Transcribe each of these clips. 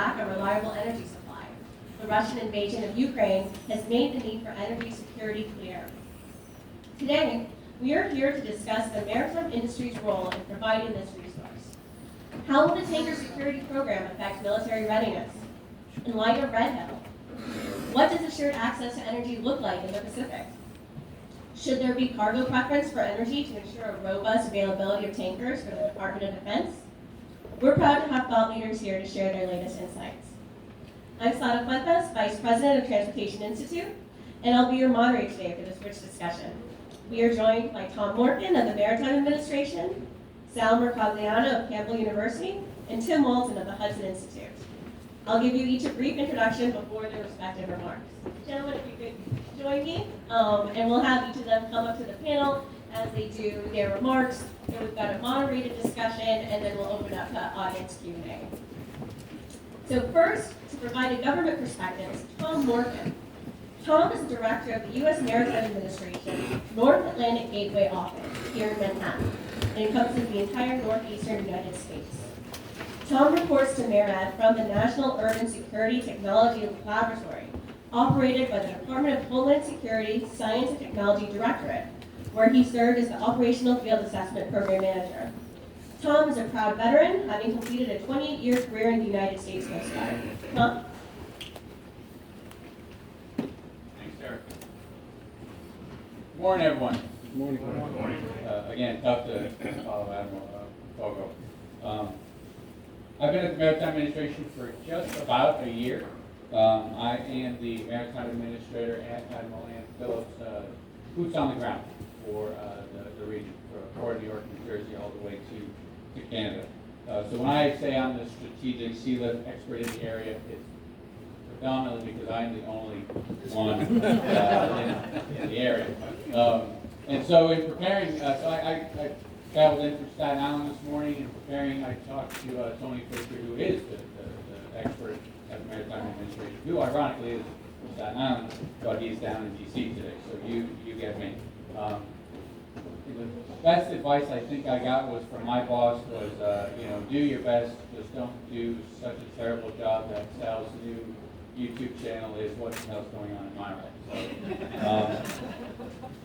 lack of reliable energy supply. The Russian invasion of Ukraine has made the need for energy security clear. Today, we are here to discuss the maritime industry's role in providing this resource. How will the tanker security program affect military readiness? In light of Red Hill, what does assured access to energy look like in the Pacific? Should there be cargo preference for energy to ensure a robust availability of tankers for the Department of Defense? We're proud to have thought leaders here to share their latest insights. I'm Sada Fuentes, Vice President of Transportation Institute, and I'll be your moderator today for this rich discussion. We are joined by Tom Morgan of the Maritime Administration, Sal Mercogliano of Campbell University, and Tim Walton of the Hudson Institute. I'll give you each a brief introduction before their respective remarks. Gentlemen, if you could join me, and we'll have each of them come up to the panel as they do their remarks. And we've got a moderated discussion, and then we'll open up to audience Q&A. So first, to provide a government perspective, is Tom Morgan. Tom is the director of the U.S. Maritime Administration North Atlantic Gateway Office here in Manhattan, and encompasses the entire northeastern United States. Tom reports to MARAD from the National Urban Security Technology Laboratory, operated by the Department of Homeland Security Science and Technology Directorate, where he served as the Operational Field Assessment Program Manager. Tom is a proud veteran, having completed a 28-year career in the United States Coast Guard. Tom? Thanks, Derek. Good morning, everyone. Good morning. Good morning. Again, tough to follow Admiral Fogo. I've been at the Maritime Administration for just about a year. I am the Maritime Administrator at Admiral Ann Phillips, boots on the ground for the region, for Florida, New York, New Jersey, all the way to Canada. So when I say I'm the strategic sea lift expert in the area, it's predominantly because I'm the only one in the area. And so in preparing, so I traveled in from Staten Island this morning, and preparing, I talked to Tony Fisher, who is the expert at the Maritime Administration, who ironically is from Staten Island, but he's down in D.C. today, so you get me. The best advice I think I got was from my boss was, do your best, just don't do such a terrible job that Sal's new YouTube channel is what the hell's going on in my life.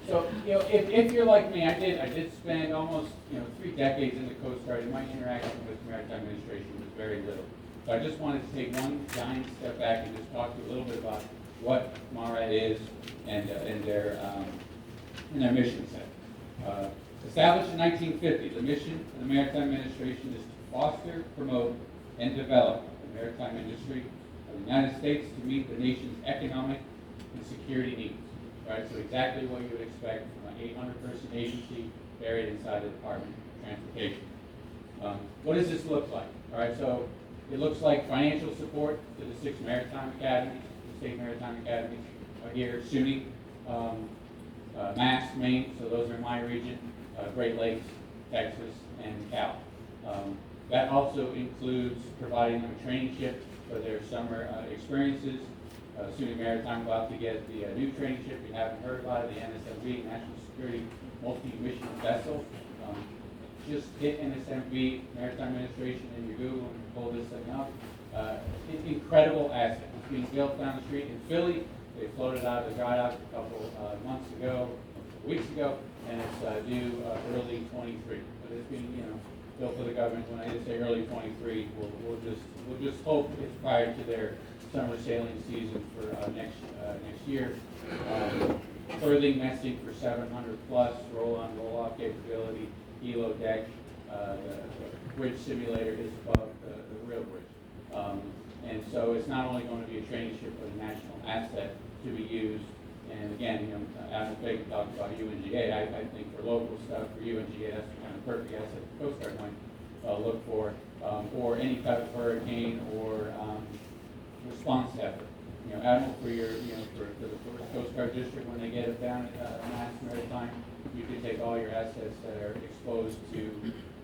So if you're like me, I did spend almost 3 decades in the Coast Guard, and my interaction with the Maritime Administration was very little. So I just wanted to take one giant step back and just talk to you a little bit about what MARAD is and their mission set. Established in 1950, the mission of the Maritime Administration is to foster, promote, and develop the maritime industry of the United States to meet the nation's economic and security needs. Right, so exactly what you would expect from an 800-person agency buried inside the Department of Transportation. What does this look like? All right, so it looks like financial support to the 6 maritime academies, the state maritime academies here, SUNY, Mass, Maine, so those are in my region, Great Lakes, Texas, and Cal. That also includes providing them a traineeship for their summer experiences. SUNY Maritime about to get the new traineeship you haven't heard about it, the NSMV, National Security Multi-Mission Vessel. Just hit NSMV, Maritime Administration, in your Google and pull this thing up. Incredible asset. It's being built down the street in Philly. They floated out of the dry dock a couple months ago, a couple weeks ago, and it's due early 23. But it's being, built for the government. When I just say early 23, we'll just hope it's prior to their summer sailing season for next year. Berthing nesting for 700 plus, roll-on, roll-off capability, helo deck. The bridge simulator is above the real bridge. And so it's not only going to be a traineeship but a national asset to be used. And again, Adam Fagan talked about UNGA. I think for local stuff, for UNGA, that's the kind of perfect asset the Coast Guard might look for any type of hurricane or response effort. Admiral, for your, for the Coast Guard District, when they get it down at Mass Maritime, you can take all your assets that are exposed to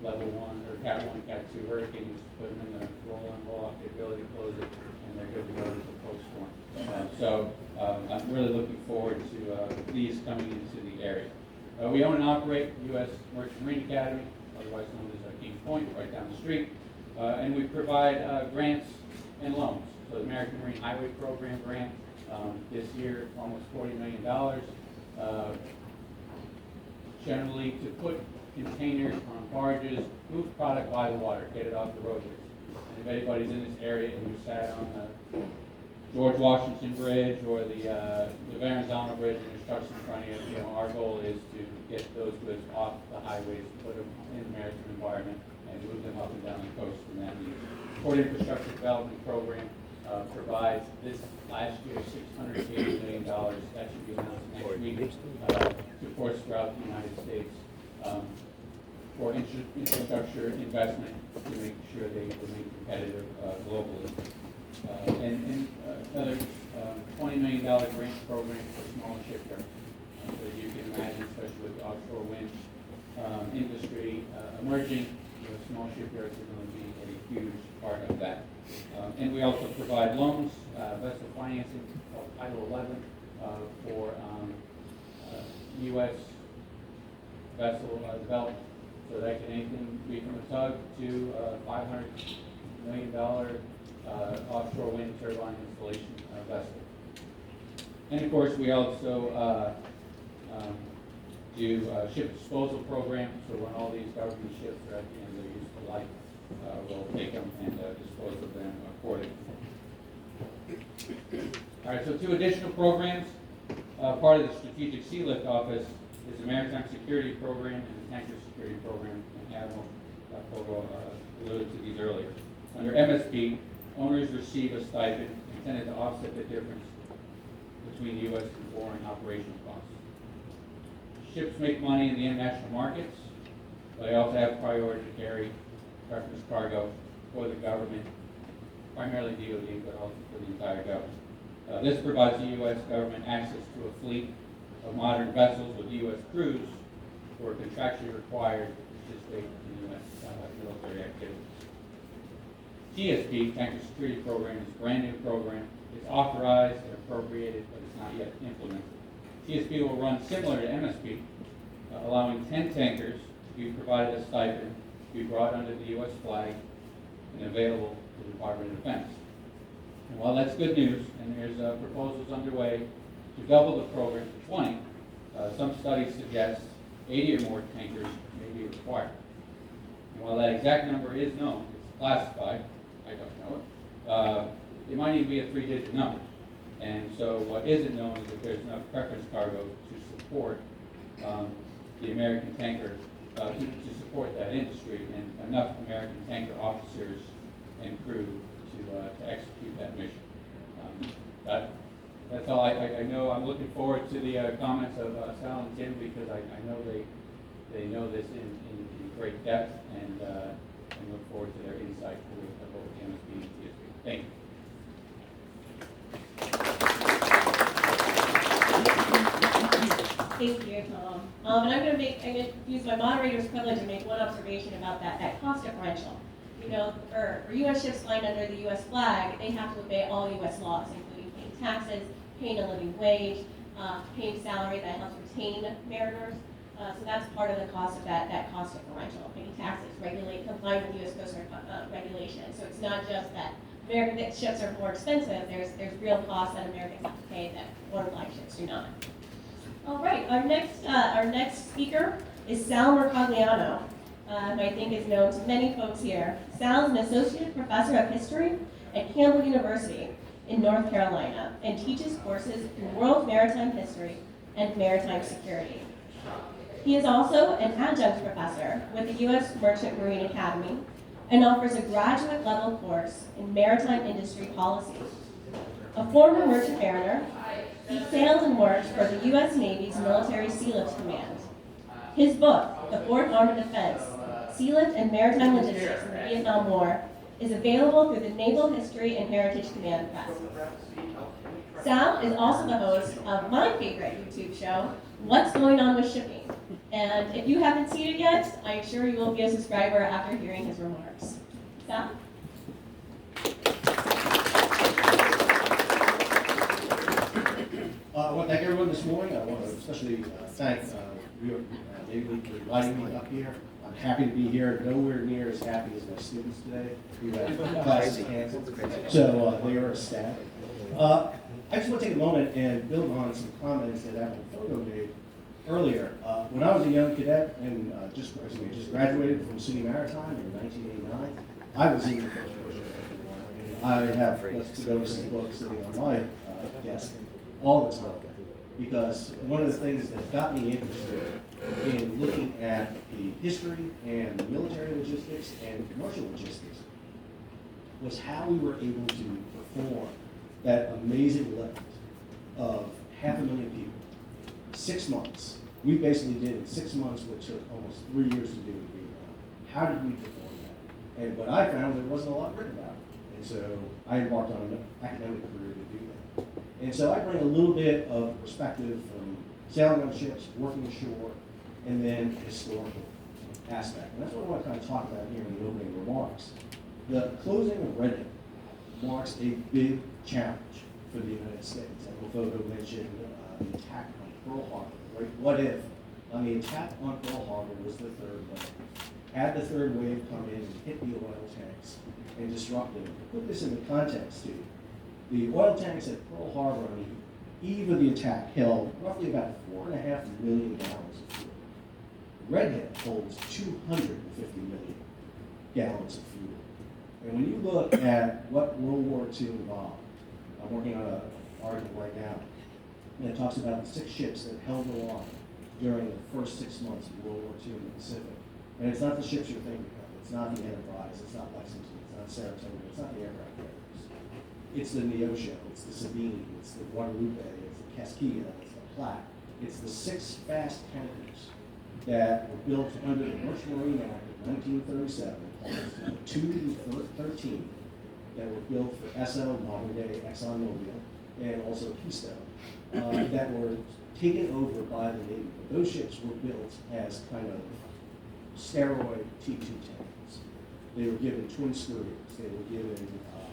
level 1 or Cat 1, Cat 2 hurricanes, put them in the roll-on, roll-off capability, close it, and they're good to go to the post-storm. So I'm really looking forward to these coming into the area. We own and operate U.S. Merchant Marine Academy, otherwise known as Kings Point, right down the street, and we provide grants and loans. So the American Marine Highway Program grant this year, almost $40 million. Generally to put containers on barges, move product by the water, get it off the roadways. And if anybody's in this area and you sat on the George Washington Bridge or the Verrazano Bridge and there's trucks in front of you, our goal is to get those goods off the highways, put them in the maritime environment, and move them up and down the coast. And that means Port Infrastructure Development Program provides this last year $680 million. That should be announced next week to ports throughout the United States for infrastructure investment to make sure they remain competitive globally. And another $20 million grant program for small shipyards. So you can imagine, especially with the offshore wind industry emerging, small shipyards are going to be a huge part of that. And we also provide loans, vessel financing called Title 11 for U.S. vessel development. So that can anything be from a tug to $500 million offshore wind turbine installation vessel. And of course, we also do ship disposal programs. So when all these government ships are at the end of their useful life, we'll take them and dispose of them accordingly. All right, so 2 additional programs. Part of the Strategic Sea Lift Office is the Maritime Security Program and the Tanker Security Program, and Admiral Fogo alluded to these earlier. Under MSP, owners receive a stipend intended to offset the difference between U.S. and foreign operational costs. Ships make money in the international markets, but they also have priority to carry preference cargo for the government, primarily DoD, but also for the entire government. This provides the U.S. government access to a fleet of modern vessels with U.S. crews who are contractually required to participate in U.S. military activities. TSP, Tanker Security Program, is a brand new program. It's authorized and appropriated, but it's not yet implemented. TSP will run similar to MSP, allowing 10 tankers to be provided a stipend, to be brought under the U.S. flag, and available to the Department of Defense. And while that's good news, and there's proposals underway to double the program to 20, some studies suggest 80 or more tankers may be required. And while that exact number is known, it's classified, I don't know it, it might even be a 3-digit number. And so what isn't known is that there's enough preference cargo to support the American tanker, to support that industry, and enough American tanker officers and crew to execute that mission. That's all I know. I'm looking forward to the comments of Sal and Tim, because I know they know this in great depth, and look forward to their insight for both MSP and TSP. Thank you. Thank you, Tom. And I'm going to use my moderator's privilege and make one observation about that cost differential. For U.S. ships flying under the U.S. flag, they have to obey all U.S. laws, including paying taxes, paying a living wage, paying salary that helps retain mariners. So that's part of the cost of that cost differential, paying taxes, complying with U.S. Coast Guard regulations. So it's not just that American ships are more expensive. There's real costs that Americans have to pay that foreign flag ships do not. All right, our next speaker is Sal Mercogliano, who I think is known to many folks here. Sal is an associate professor of history at Campbell University in North Carolina and teaches courses in world maritime history and maritime security. He is also an adjunct professor with the U.S. Merchant Marine Academy and offers a graduate level course in maritime industry policy. A former merchant mariner, he sailed and worked for the U.S. Navy's Military Sea Lift Command. His book, The Fourth Armed Defense, Sea Lift and Maritime Logistics in the Vietnam War, is available through the Naval History and Heritage Command Press. Sal is also the host of my favorite YouTube show, What's Going On with Shipping? And if you haven't seen it yet, I'm sure you will be a subscriber after hearing his remarks. Sal? I want to thank everyone this morning. I want to especially thank David for inviting me up here. I'm I'm happy to be here, nowhere near as happy as my students today, who had classes canceled. So they are ecstatic. I just want to take a moment and build on some comments that Admiral Fogo made earlier. When I was a young cadet and just graduated from NYC Maritime in 1989, I was in the first World War. I have those books sitting on my desk all the time, because one of the things that got me interested in looking at the history and military logistics and commercial logistics was how we were able to perform that amazing lift of 500,000 people. 6 months. We basically did in 6 months what took almost 3 years to do in Vietnam. How did we perform that? And what I found, there wasn't a lot written about it. And so I embarked on an academic career to do that. And so I bring a little bit of perspective from sailing on ships, working ashore, and then historical aspect. And that's what I want to kind of talk about here in the opening remarks. The closing of Red marks a big challenge for the United States. Admiral Fogo mentioned the attack on Pearl Harbor, right? What if on the attack on Pearl Harbor was the third wave? Had the third wave come in and hit the oil tanks and disrupt them? To put this into context too, the oil tanks at Pearl Harbor on the eve of the attack held roughly about 4.5 million gallons of fuel. Redhead holds 250 million gallons of fuel. And when you look at what World War II involved, I'm working on an article right now that talks about the 6 ships that held the line during the first 6 months of World War II in the Pacific. And it's not the ships you're thinking of. It's not the Enterprise. It's not Lexington. It's not Saratoga. It's not the aircraft carriers. It's the Neosho. It's the Sabine. It's the Guadalupe. It's the Casquilla. It's the Platte. It's the 6 fast tankers that were built under the Merchant Marine Act of 1937, called 2 to 13, that were built for Esso, modern day ExxonMobil, and also Keystone, that were taken over by the Navy. Those ships were built as kind of steroid T2 tankers. They were given twin screws. They were given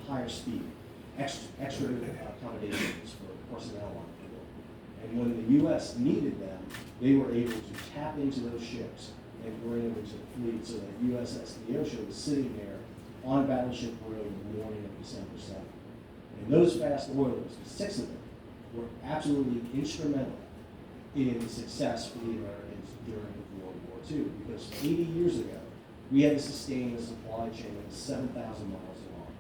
higher speed, extra accommodations for personnel on board. And when the U.S. needed them, they were able to tap into those ships and bring them into the fleet, so that USS Neosho was sitting there on Battleship Row the morning of December 7th. And those fast oilers, the 6 of them, were absolutely instrumental in the success for the Americans during World War II, because 80 years ago, we had to sustain a supply chain that was 7,000 miles long,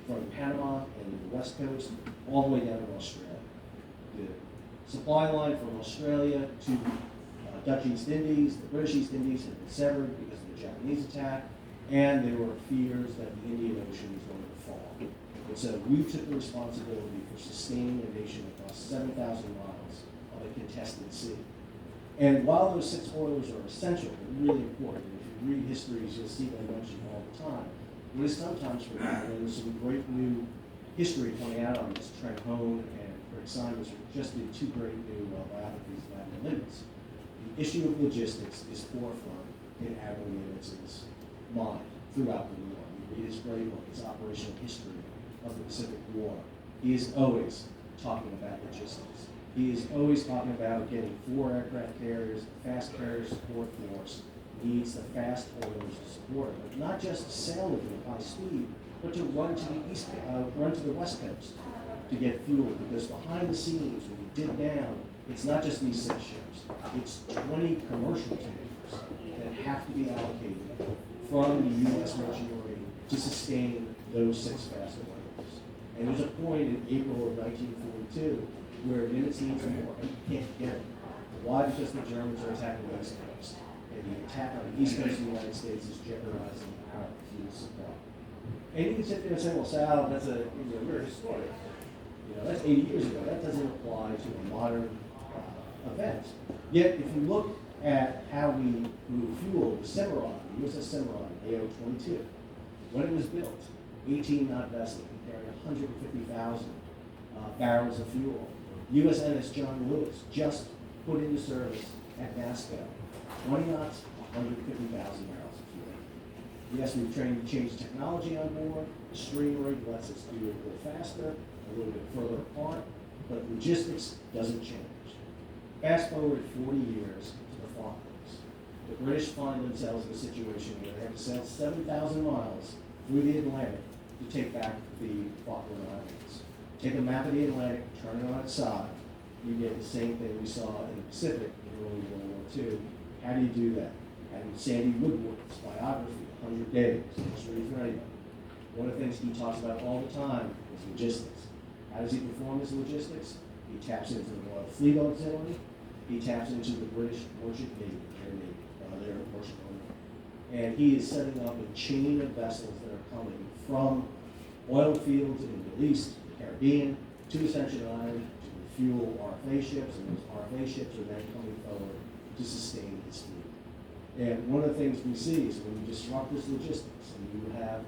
from Panama and the West Coast all the way down to Australia. The supply line from Australia to Dutch East Indies, the British East Indies had been severed because of the Japanese attack, and there were fears that the Indian Ocean was going to fall. And so we took the responsibility for sustaining a nation across 7,000 miles of a contested sea. And while those 6 oilers are essential and really important, and if you read histories, you'll see them mentioned all the time, what is sometimes forgotten, and there's some great new history coming out on this. Trent Hone and Greg Simons just did 2 great new biographies of Admiral Nimitz. The issue of logistics is forefront in Admiral Nimitz's mind throughout the war. You read his great book, his operational history of the Pacific War. He is always talking about logistics. He is always talking about getting 4 aircraft carriers, the fast carrier support force needs the fast oilers to support it, but not just to sail with them at high speed, but to run to the west coast to get fuel, because behind the scenes, when you dig down, it's not just these 6 ships. It's 20 commercial tankers that have to be allocated from the U.S. Merchant Marine to sustain those 6 fast oilers. And there's a point in April of 1942 where Nimitz needs more, and he can't get it. Why? Because the Germans are attacking the East Coast, and the attack on the East Coast of the United States is jeopardizing our fuel supply. And you can sit there and say, well, Sal, that's we're historic. That's 80 years ago. That doesn't apply to a modern event. Yet, if you look at how we move fuel, the Cimarron, the USS Cimarron, AO-22, when it was built, 18-knot vessel, carrying 150,000 barrels of fuel. USNS John Lewis just put into service at NASCO, 20 knots, 150,000 barrels of fuel. Yes, we've changed technology on board. The stream rate lets us do it a little faster, a little bit further apart, but logistics doesn't change. Fast forward 40 years to the Falklands. the British find themselves in a situation where they have to sail 7,000 miles through the Atlantic to take back the Falkland Islands. Take a map of the Atlantic, turn it on its side, you get the same thing we saw in the Pacific in early World War II. How do you do that? And Sandy Woodward's biography, 100 Days, just read for anybody. One of the things he talks about all the time is logistics. How does he perform his logistics? He taps into the Royal Fleet Auxiliary. He taps into the British Merchant Navy, their merchant navy. And he is setting up a chain of vessels that are coming from oil fields in the Middle East, the Caribbean, to Ascension Island to refuel RFA ships, and those RFA ships are then coming forward to sustain his fleet. And one of the things we see is when you disrupt this logistics and you have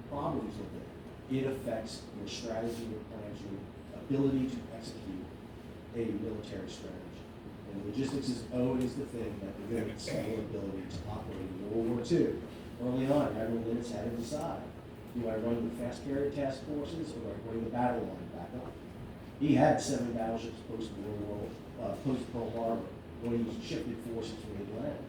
problems with it, it affects your strategy, your plans, your ability to execute a military strategy. And logistics is always the thing that limits your ability to operate in World War II. Early on, Admiral Nimitz had to decide, do I run the fast carrier task forces or do I bring the battle line back up? He had 7 battleships post-Pearl Harbor when he shifted forces from the Atlantic.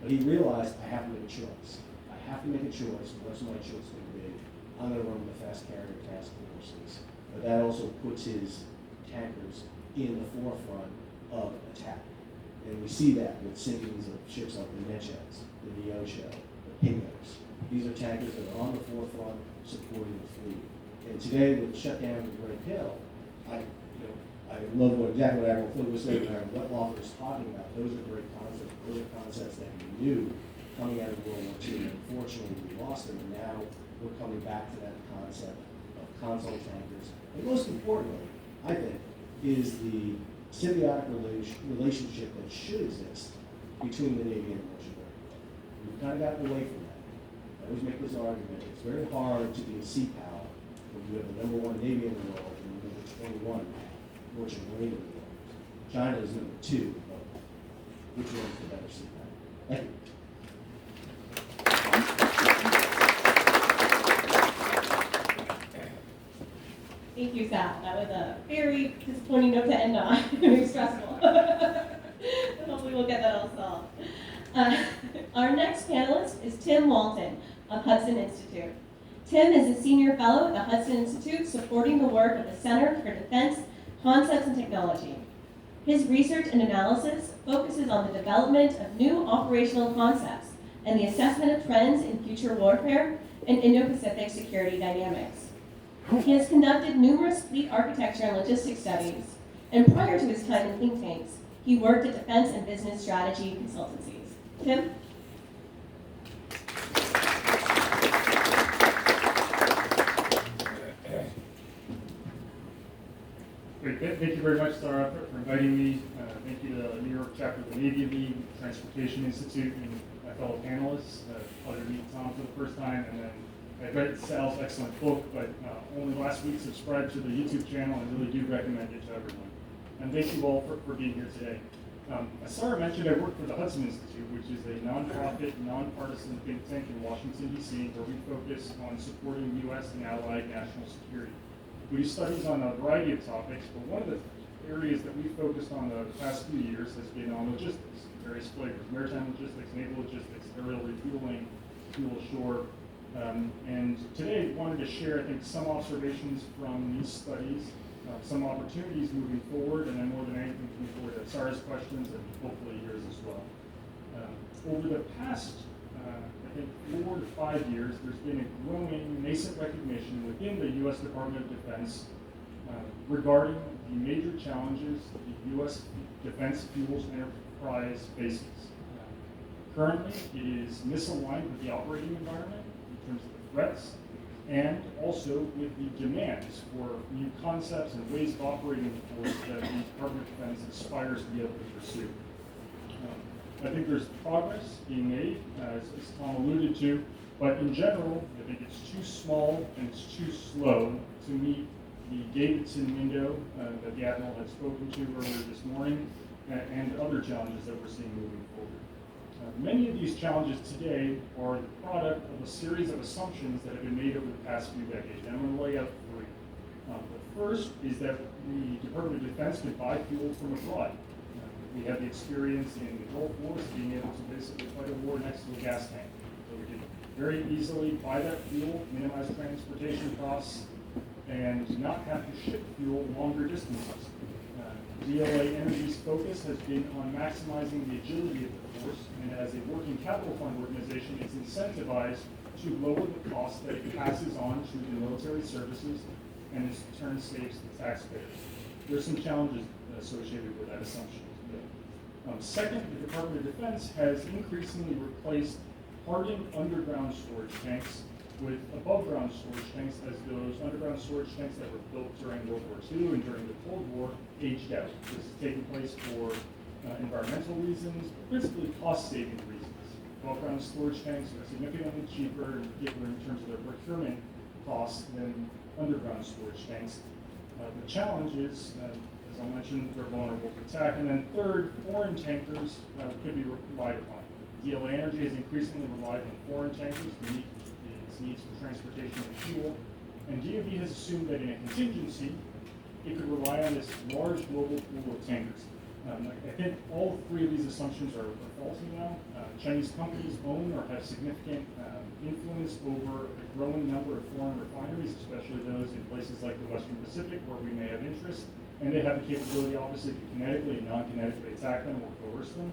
But he realized, I have to make a choice. I have to make a choice. What's my choice going to be? I'm going to run the fast carrier task forces. But that also puts his tankers in the forefront of attack. And we see that with sinkings of ships like the Neches, the Neosho, the Pingos. These are tankers that are on the forefront supporting the fleet. And today, with the shutdown of the Great Hill, I love exactly what Admiral Flynn was saying, and what Walton was talking about. Those are great concepts. Those are concepts that we knew coming out of World War II. And unfortunately, we lost them, and now we're coming back to that concept of console tankers. And most importantly, I think, is the symbiotic relationship that should exist between the Navy and the Merchant Marine. We've kind of gotten away from that. I always make this argument. It's very hard to be a sea power when you have the #1 Navy in the world and the #21 Merchant Marine in the world. China is #2, but which one is the better sea power? Thank you. Thank you, Sal. That was a very disappointing note to end on. Very stressful. Hopefully we'll get that all solved. Our next panelist is Tim Walton of Hudson Institute. Tim is a senior fellow at the Hudson Institute supporting the work of the Center for Defense Concepts and Technology. His research and analysis focuses on the development of new operational concepts and the assessment of trends in future warfare and Indo-Pacific security dynamics. He has conducted numerous fleet architecture and logistics studies, and prior to his time in think tanks, he worked at defense and business strategy consultancies. Tim? Great. Thank you very much, Sarah, for inviting me. Thank you to the New York chapter of the Navy League, Transportation Institute, and my fellow panelists. Pleasure to meet Tom for the first time, and then I read Sal's excellent book, but only last week subscribed to the YouTube channel and really do recommend it to everyone. And thank you all for being here today. As Sarah mentioned, I work for the Hudson Institute, which is a nonprofit, nonpartisan think tank in Washington, D.C., where we focus on supporting U.S. and allied national security. We do studies on a variety of topics, but one of the areas that we focused on the past few years has been on logistics, various flavors, maritime logistics, naval logistics, aerial refueling, fuel ashore. And today I wanted to share, I think, some observations from these studies, some opportunities moving forward, and then more than anything, looking forward to Sarah's questions and hopefully yours as well. Over the past, I think, 4 to 5 years, there's been a growing nascent recognition within the U.S. Department of Defense regarding the major challenges the U.S. Defense Fuels Enterprise faces. Currently, it is misaligned with the operating environment in terms of the threats, and also with the demands for new concepts and ways of operating the force that the Department of Defense aspires to be able to pursue. I think there's progress being made, as Tom alluded to, but in general, I think it's too small and it's too slow to meet the Davidson window that the Admiral had spoken to earlier this morning, and other challenges that we're seeing moving forward. Many of these challenges today are the product of a series of assumptions that have been made over the past few decades, and I'm going to lay out 3. The first is that the Department of Defense can buy fuel from abroad. We have the experience in the Gulf Wars being able to basically fight a war next to a gas tank. So we can very easily buy that fuel, minimize transportation costs, and not have to ship fuel longer distances. DLA Energy's focus has been on maximizing the agility of the force, and as a working capital fund organization, it's incentivized to lower the cost that it passes on to the military services and in turn saves the taxpayers. There's some challenges associated with that assumption. Second, the Department of Defense has increasingly replaced hardened underground storage tanks with above-ground storage tanks, as those underground storage tanks that were built during World War II and during the Cold War aged out. This is taking place for environmental reasons, but principally cost-saving reasons. Above-ground storage tanks are significantly cheaper, in particular in terms of their procurement costs, than underground storage tanks. The challenge is, as I mentioned, they're vulnerable to attack. And then third, foreign tankers could be relied upon. DLA Energy has increasingly relied on foreign tankers to meet its needs for transportation and fuel. And DoD has assumed that in a contingency, it could rely on this large global pool of tankers. I think all three of these assumptions are faulty now. Chinese companies own or have significant influence over a growing number of foreign refineries, especially those in places like the Western Pacific where we may have interest. And they have the capability, obviously, to kinetically and non-kinetically attack them or coerce them.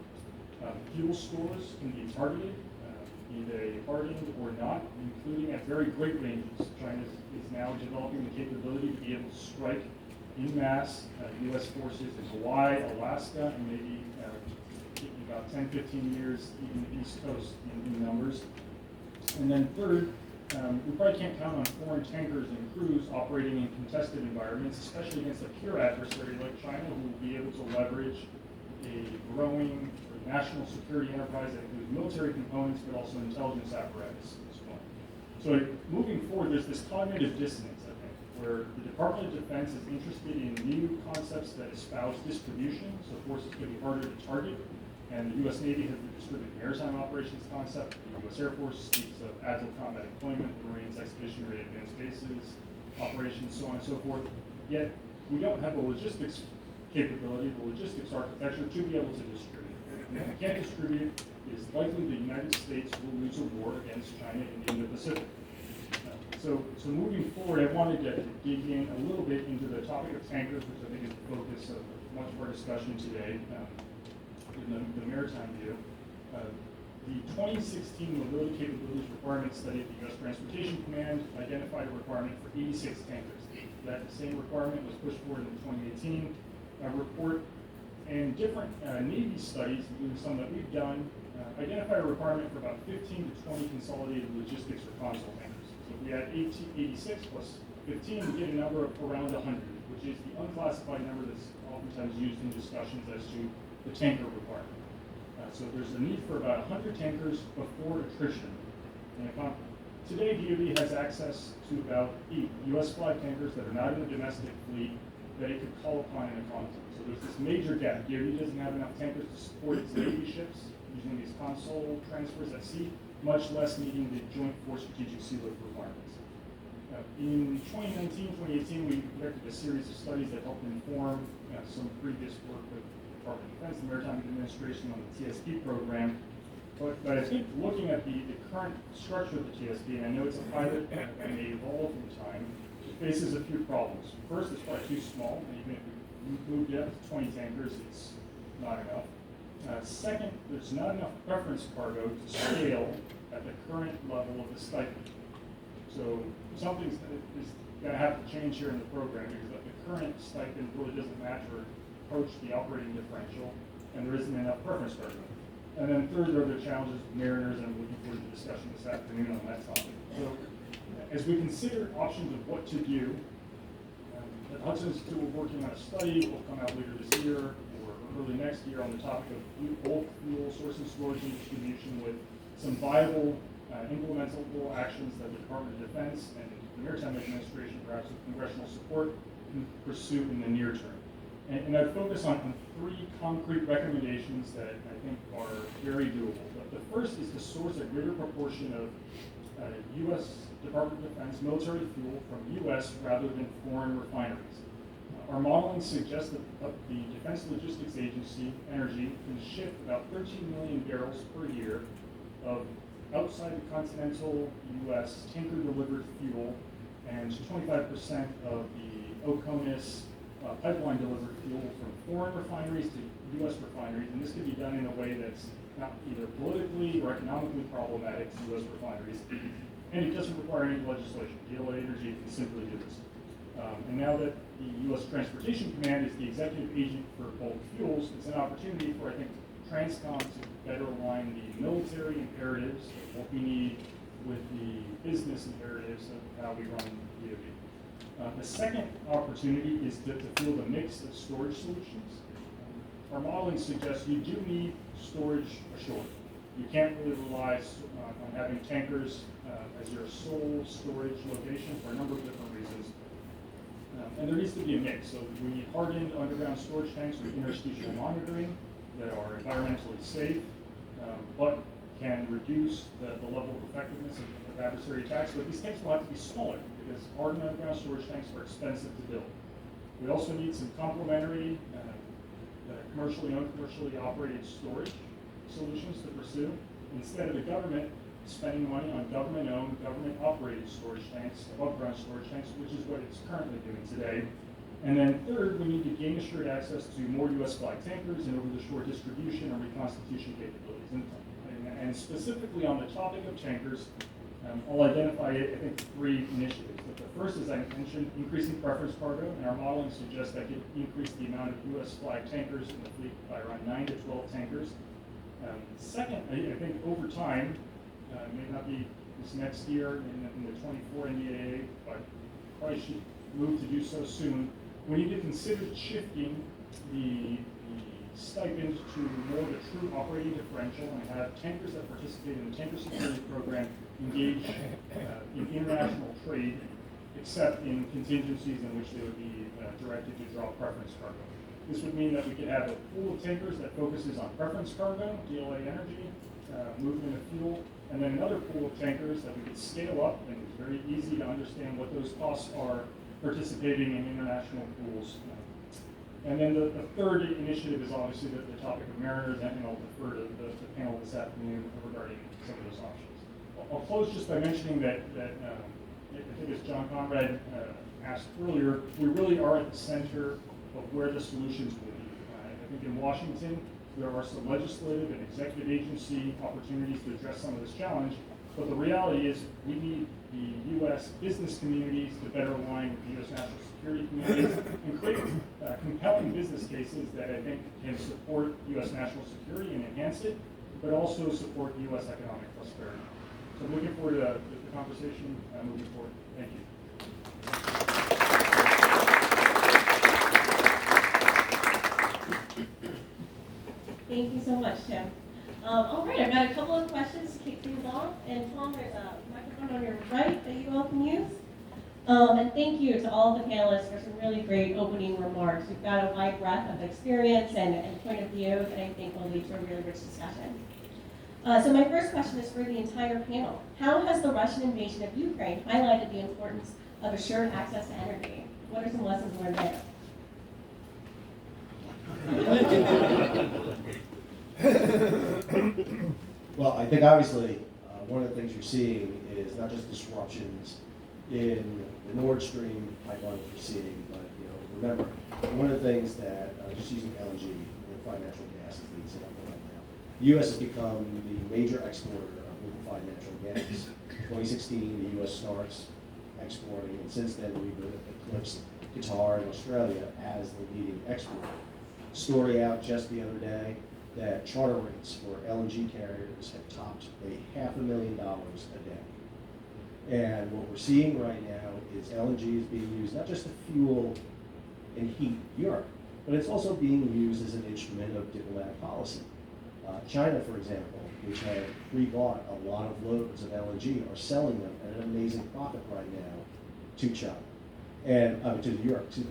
Fuel stores can be targeted, either hardened or not, including at very great ranges. China is now developing the capability to be able to strike en masse U.S. forces in Hawaii, Alaska, and maybe about 10, 15 years, even the East Coast in numbers. And then third, we probably can't count on foreign tankers and crews operating in contested environments, especially against a pure adversary like China, who will be able to leverage a growing national security enterprise that includes military components, but also intelligence apparatus at this point. So moving forward, there's this cognitive dissonance, I think, where the Department of Defense is interested in new concepts that espouse distribution, so forces could be harder to target. And the U.S. Navy has the distributed maritime operations concept. The U.S. Air Force speaks of agile combat employment, Marines expeditionary advanced bases, operations, so on and so forth. Yet, we don't have a logistics capability, the logistics architecture to be able to distribute. And if we can't distribute, it's likely the United States will lose a war against China in the Indo-Pacific. So moving forward, I wanted to dig in a little bit into the topic of tankers, which I think is the focus of much of our discussion today. In the maritime view. The 2016 Mobility Capabilities Requirement Study of the U.S. Transportation Command identified a requirement for 86 tankers. That same requirement was pushed forward in the 2018 report, and different Navy studies, including some that we've done, identified a requirement for about 15 to 20 consolidated logistics or console tankers. So if we add 86 plus 15, we get a number of around 100, which is the unclassified number that's oftentimes used in discussions as to the tanker requirement. So there's a need for about 100 tankers before attrition. And today, DoD has access to about 8 U.S. flag tankers that are not in the domestic fleet that it could call upon in a conflict. So there's this major gap. DoD doesn't have enough tankers to support its Navy ships using these console transfers at sea, much less meeting the Joint Force Strategic Sea Lift requirements. In 2019, 2018, we conducted a series of studies that helped inform some previous work with Department of Defense, the Maritime Administration on the TSP program. But I think looking at the current structure of the TSP, and I know it's a pilot and may evolve in time, it faces a few problems. First, it's probably too small. Even if we moved it up to 20 tankers, it's not enough. Second, there's not enough preference cargo to scale at the current level of the stipend. So something's going to have to change here in the program because the current stipend really doesn't match or approach the operating differential, and there isn't enough preference cargo. And then third, there are the challenges with mariners, and I'm looking forward to the discussion this afternoon on that topic. So as we consider options of what to do, the Hudson Institute will working on a study that will come out later this year or early next year on the topic of bulk fuel source and storage and distribution with some viable implementable actions that the Department of Defense and the Maritime Administration, perhaps with congressional support, can pursue in the near term. And I'd focus on 3 concrete recommendations that I think are very doable. But the first is to source a greater proportion of U.S. Department of Defense military fuel from U.S. rather than foreign refineries. Our modeling suggests that the Defense Logistics Agency, Energy, can ship about 13 million barrels per year of outside the continental U.S. tanker-delivered fuel and 25% of the OCONUS pipeline-delivered fuel from foreign refineries to U.S. refineries, and this can be done in a way that's not either politically or economically problematic to U.S. refineries, and it doesn't require any legislation. DLA Energy can simply do this. And now that the U.S. Transportation Command is the executive agent for bulk fuels, it's an opportunity for, I think, Transcom to better align the military imperatives of what we need with the business imperatives of how we run DoD. The second opportunity is to field a mix of storage solutions. Our modeling suggests you do need storage ashore. You can't really rely on having tankers as your sole storage location for a number of different reasons. And there needs to be a mix. So we need hardened underground storage tanks with interstitial monitoring that are environmentally safe, but can reduce the level of effectiveness of adversary attacks. But these tanks will have to be smaller because hardened underground storage tanks are expensive to build. We also need some complementary commercially owned, commercially operated storage solutions to pursue. Instead of the government spending money on government-owned, government-operated storage tanks, above-ground storage tanks, which is what it's currently doing today. And then third, we need to gain assured access to more U.S. flag tankers and over-the-shore distribution and reconstitution capabilities. And specifically on the topic of tankers, I'll identify, I think, 3 initiatives. But the first, as I mentioned, increasing preference cargo, and our modeling suggests that could increase the amount of U.S. flag tankers in the fleet by around 9 to 12 tankers. Second, I think over time, may not be this next year in the 24 NDAA, but probably should move to do so soon. We need to consider shifting the stipend to more of a true operating differential and have tankers that participate in the tanker security program engage in international trade, except in contingencies in which they would be directed to draw preference cargo. This would mean that we could have a pool of tankers that focuses on preference cargo, DLA Energy, movement of fuel, and then another pool of tankers that we could scale up, and it's very easy to understand what those costs are participating in international pools. And then the third initiative is obviously the topic of mariners, and I'll defer to the panel this afternoon regarding some of those options. I'll close just by mentioning that I think as John Conrad asked earlier, we really are at the center of where the solutions will be. I think in Washington, there are some legislative and executive agency opportunities to address some of this challenge, but the reality is we need the U.S. business communities to better align with the U.S. national security communities and create compelling business cases that I think can support U.S. national security and enhance it, but also support U.S. economic prosperity. So I'm looking forward to the conversation moving forward. Thank you. Thank you so much, Tim. All right, I've got a couple of questions to kick things off. And Tom, there's a microphone on your right that you all can use. And thank you to all the panelists for some really great opening remarks. We've got a wide breadth of experience and point of view that I think will lead to a really rich discussion. So my first question is for the entire panel. How has the Russian invasion of Ukraine highlighted the importance of assured access to energy? What are some lessons learned there? Well, I think obviously one of the things you're seeing is not just disruptions in the Nord Stream pipeline we're seeing, but remember, one of the things that just using LNG, liquefied natural gas is the example right now. The U.S. has become the major exporter of liquefied natural gas. 2016, the U.S. starts exporting, and since then we've eclipsed Qatar and Australia as the leading exporter. Story out just the other day that charter rates for LNG carriers have topped $500,000 a day. And what we're seeing right now is LNG is being used not just to fuel and heat Europe, but it's also being used as an instrument of diplomatic policy. China, for example, which had pre-bought a lot of loads of LNG, are selling them at an amazing profit right now to China and to Europe too.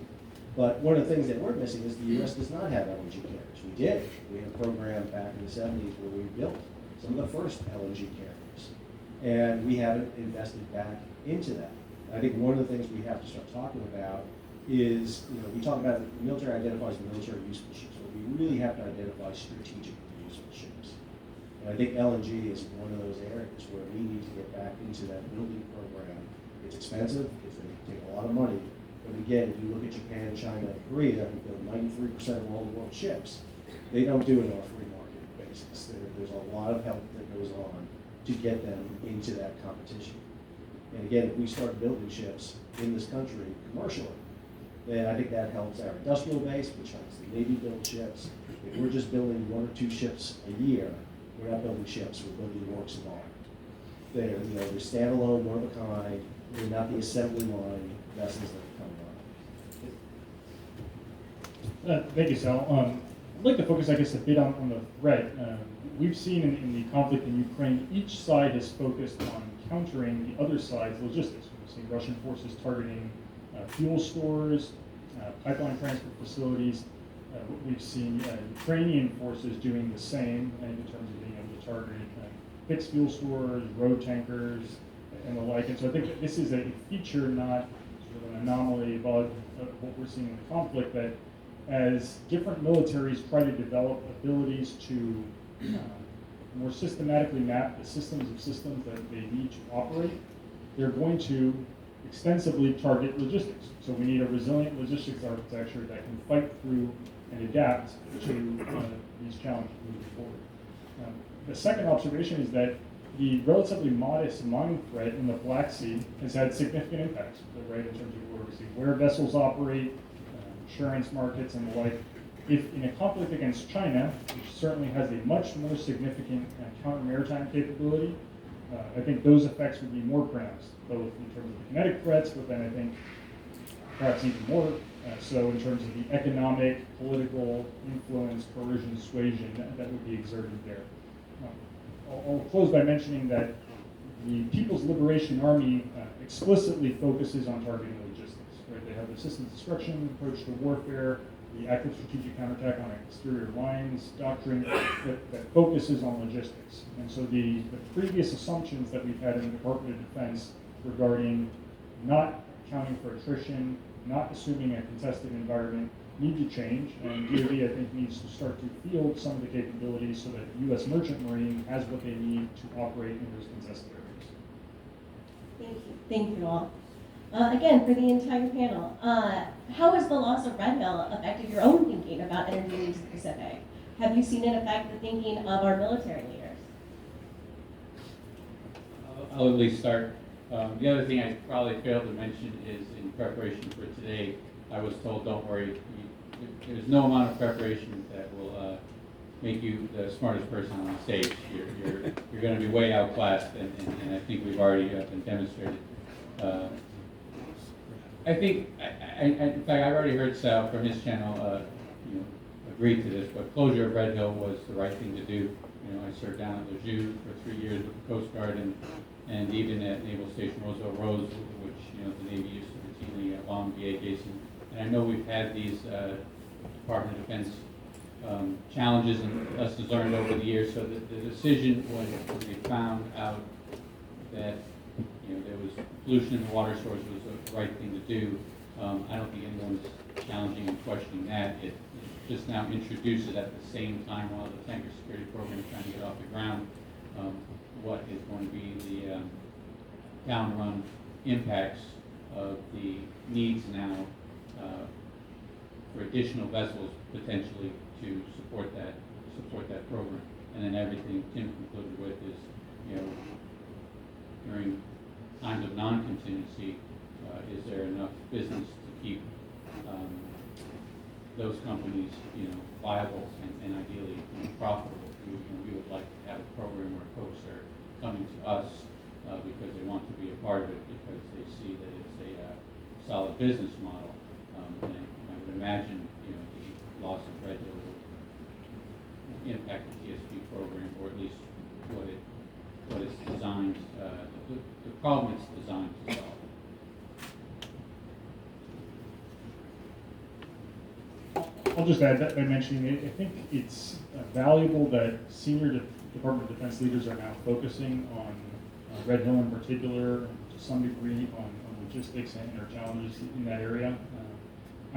But one of the things that we're missing is the U.S. does not have LNG carriers. We did. We had a program back in the 70s where we built some of the first LNG carriers. And we haven't invested back into that. I think one of the things we have to start talking about is, we talk about the military identifies military useful ships, but we really have to identify strategically useful ships. And I think LNG is one of those areas where we need to get back into that building program. It's expensive, it's going to take a lot of money, but again, if you look at Japan, China, and Korea, who build 93% of all the world's ships, they don't do it on a free market basis. There's a lot of help that goes on to get them into that competition. And again, if we start building ships in this country commercially, then I think that helps our industrial base, which helps the Navy build ships. If we're just building 1 or 2 ships a year, we're not building ships, we're building works of art. They're standalone, one of a kind, they're not the assembly line vessels that come around. Thank you, Sal. I'd like to focus, I guess, a bit on the threat. We've seen in the conflict in Ukraine, each side has focused on countering the other side's logistics. We've seen Russian forces targeting fuel stores, pipeline transport facilities. We've seen Ukrainian forces doing the same in terms of being able to target fixed fuel stores, road tankers, and the like. And so I think that this is a feature, not sort of an anomaly, of what we're seeing in the conflict, that as different militaries try to develop abilities to more systematically map the systems of systems that they need to operate, they're going to extensively target logistics. So we need a resilient logistics architecture that can fight through and adapt to these challenges moving forward. The second observation is that the relatively modest mine threat in the Black Sea has had significant impacts, right, in terms of where vessels operate, insurance markets, and the like. If in a conflict against China, which certainly has a much more significant counter-maritime capability, I think those effects would be more pronounced, both in terms of the kinetic threats, but then I think perhaps even more so in terms of the economic, political influence, coercion, dissuasion that would be exerted there. I'll close by mentioning that the People's Liberation Army explicitly focuses on targeting logistics. Right? They have the systems destruction approach to warfare, the active strategic counterattack on exterior lines doctrine that focuses on logistics. And so the previous assumptions that we've had in the Department of Defense regarding not accounting for attrition, not assuming a contested environment, need to change, and DoD, I think, needs to start to field some of the capabilities so that the U.S. Merchant Marine has what they need to operate in those contested areas. Thank you. Thank you all. Again, for the entire panel, how has the loss of Red Hill affected your own thinking about energy needs in the Pacific? Have you seen it affect the thinking of our military leaders? I'll at least start. The other thing I probably failed to mention is in preparation for today, I was told, don't worry, there's no amount of preparation that will make you the smartest person on stage. You're going to be way outclassed, and I think we've already been demonstrated. I think, in fact, I've already heard Sal from his channel, agree to this, but closure of Red Hill was the right thing to do. I served down at Lejeune for 3 years with the Coast Guard, and even at Naval Station Roosevelt Rose, which the Navy used to routinely along VA basin. And I know we've had these Department of Defense challenges and lessons learned over the years. So the decision when they found out that there was pollution in the water source was the right thing to do. I don't think anyone's challenging and questioning that. It just now introduces at the same time while the tanker security program is trying to get off the ground what is going to be the down-run impacts of the needs now for additional vessels potentially to support that program. And then everything Tim concluded with is, during times of non-contingency, is there enough business to keep those companies, viable and ideally profitable? We would like to have a program where folks are coming to us because they want to be a part of it, because they see that it's a solid business model. And I would imagine, the loss of Red Hill will impact the TSP program, or at least what it's designed, the problem it's designed to solve. I'll just add that by mentioning it. I think it's valuable that senior Department of Defense leaders are now focusing on Red Hill in particular, to some degree on logistics and our challenges in that area.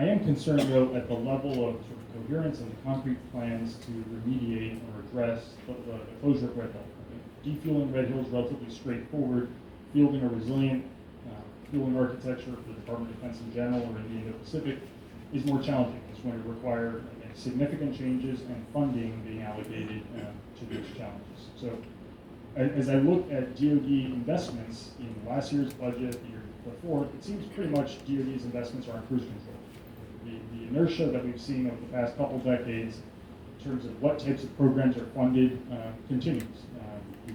I am concerned, though, at the level of sort of coherence and the concrete plans to remediate or address the closure of Red Hill. I think defueling Red Hill is relatively straightforward. Fielding a resilient fueling architecture for the Department of Defense in general or in the Indo-Pacific is more challenging. It's going to require significant changes and funding being allocated to those challenges. So as I look at DoD investments in last year's budget, the year before, it seems pretty much DoD's investments are on cruise control. The inertia that we've seen over the past couple decades in terms of what types of programs are funded continues. The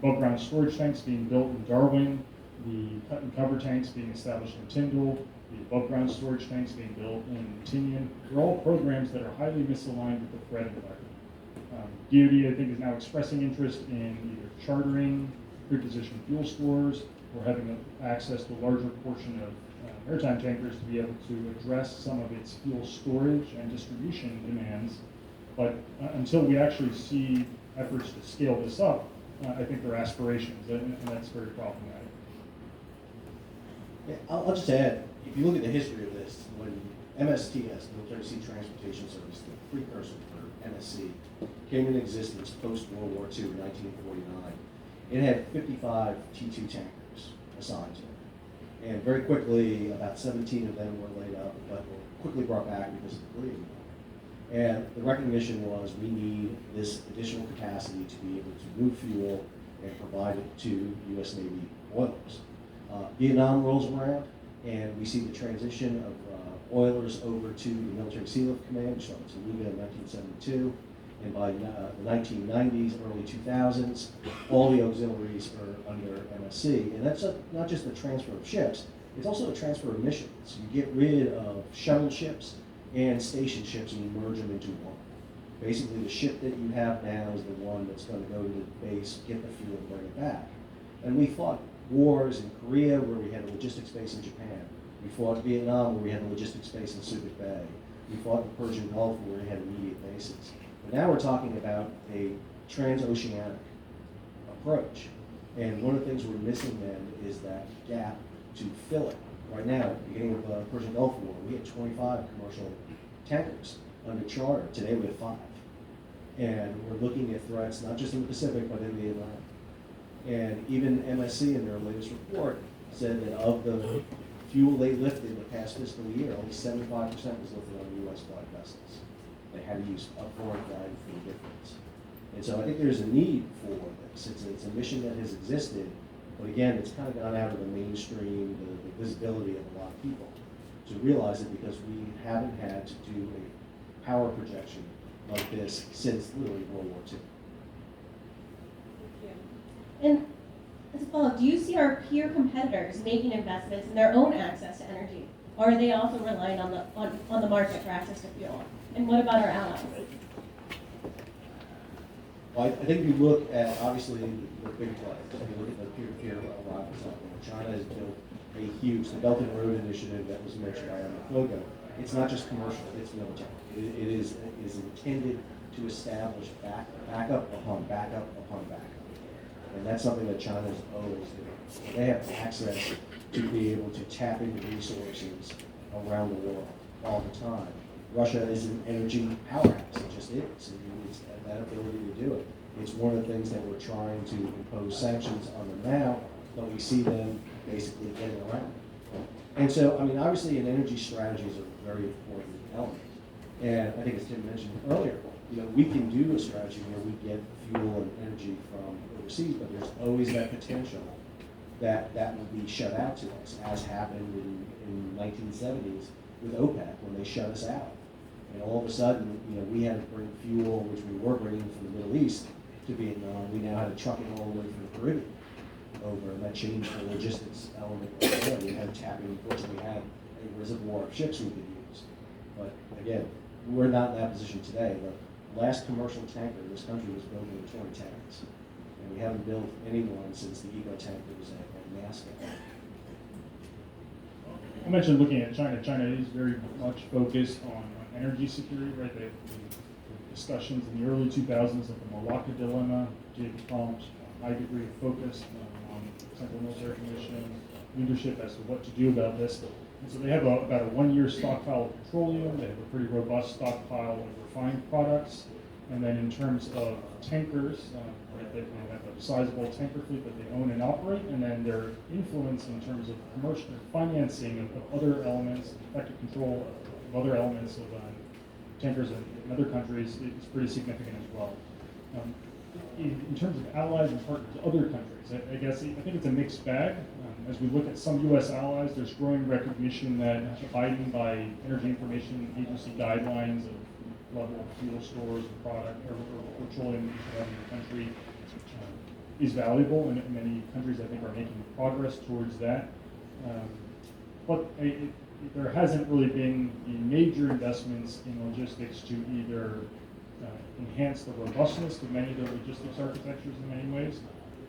above-ground storage tanks being built in Darwin, the cut and cover tanks being established in Tyndall, the above-ground storage tanks being built in Tinian. They're all programs that are highly misaligned with the threat environment. DoD, I think, is now expressing interest in either chartering pre-positioned fuel stores or having access to a larger portion of maritime tankers to be able to address some of its fuel storage and distribution demands. But until we actually see efforts to scale this up, I think they're aspirations, and that's very problematic. Yeah, I'll just add, if you look at the history of this, when MSTS, Military Sea Transportation Service, the precursor for MSC, came into existence post-World War II in 1949, it had 55 T2 tankers assigned to it. And very quickly, about 17 of them were laid up, but were quickly brought back because of the bleeding. And the recognition was we need this additional capacity to be able to move fuel and provide it to U.S. Navy oilers. Vietnam rolls around, and we see the transition of oilers over to the Military Sea Lift Command, which started in Toluga in 1972. And by the 1990s, early 2000s, all the auxiliaries are under MSC. And that's not just the transfer of ships, it's also a transfer of missions. You get rid of shuttle ships and station ships and you merge them into one. Basically, the ship that you have now is the one that's going to go to the base, get the fuel, and bring it back. And we fought wars in Korea where we had a logistics base in Japan. We fought Vietnam where we had a logistics base in Subic Bay. We fought the Persian Gulf where we had immediate bases. But now we're talking about a transoceanic approach. And one of the things we're missing then is that gap to fill it. Right now, at the beginning of the Persian Gulf War, we had 25 commercial tankers under charter. Today we have 5. And we're looking at threats not just in the Pacific, but in the Atlantic. And even MSC in their latest report said that of the fuel they lifted the past fiscal year, only 75% was lifted on U.S. flag vessels. They had to use a foreign flag for the difference. And so I think there's a need for this. It's a mission that has existed, but again, it's kind of gone out of the mainstream, the visibility of a lot of people to realize it because we haven't had to do a power projection like this since literally World War II. And as a follow-up, do you see our peer competitors making investments in their own access to energy? Or are they also relying on the market for access to fuel? And what about our allies? Well, I think if you look at, obviously, the big players, if you look at the peer-to-peer arrivals out there, China has built a huge, the Belt and Road Initiative that was mentioned by Fogo. It's not just commercial, it's military. It is intended to establish backup upon backup upon backup. And that's something that China's always doing. They have access to be able to tap into resources around the world all the time. Russia is an energy powerhouse. It just is. It's that ability to do it. It's one of the things that we're trying to impose sanctions on them now, but we see them basically getting around. And so, I mean, obviously an energy strategy is a very important element. And I think as Tim mentioned earlier, we can do a strategy where we get fuel and energy from overseas, but there's always that potential that will be shut out to us, as happened in 1970s with OPEC when they shut us out. And all of a sudden, we had to bring fuel, which we were bringing from the Middle East to Vietnam. We now had to truck it all the way from the Caribbean over, and that changed the logistics element right there. We had to tap in, fortunately, we had a reservoir of ships we could use. But again, we're not in that position today. The last commercial tanker in this country was built in the 2010s. And we haven't built anyone since the Eco tankers at NASCA. I mentioned looking at China. China is very much focused on energy security, right? The discussions in the early 2000s of the Malacca dilemma gave Trump's high degree of focus on Central Military Commission leadership as to what to do about this. And so they have about a 1-year stockpile of petroleum. They have a pretty robust stockpile of refined products. And then in terms of tankers, right, they have a sizable tanker fleet that they own and operate, and then their influence in terms of commercial financing of other elements, effective control of other elements of tankers in other countries is pretty significant as well. In terms of allies and partners, other countries, I think it's a mixed bag. As we look at some U.S. allies, there's growing recognition that abiding by Energy Information Agency guidelines of level of fuel stores and product or petroleum in the country is valuable, and many countries I think are making progress towards that. But there hasn't really been the major investments in logistics to either enhance the robustness of many of their logistics architectures in many ways,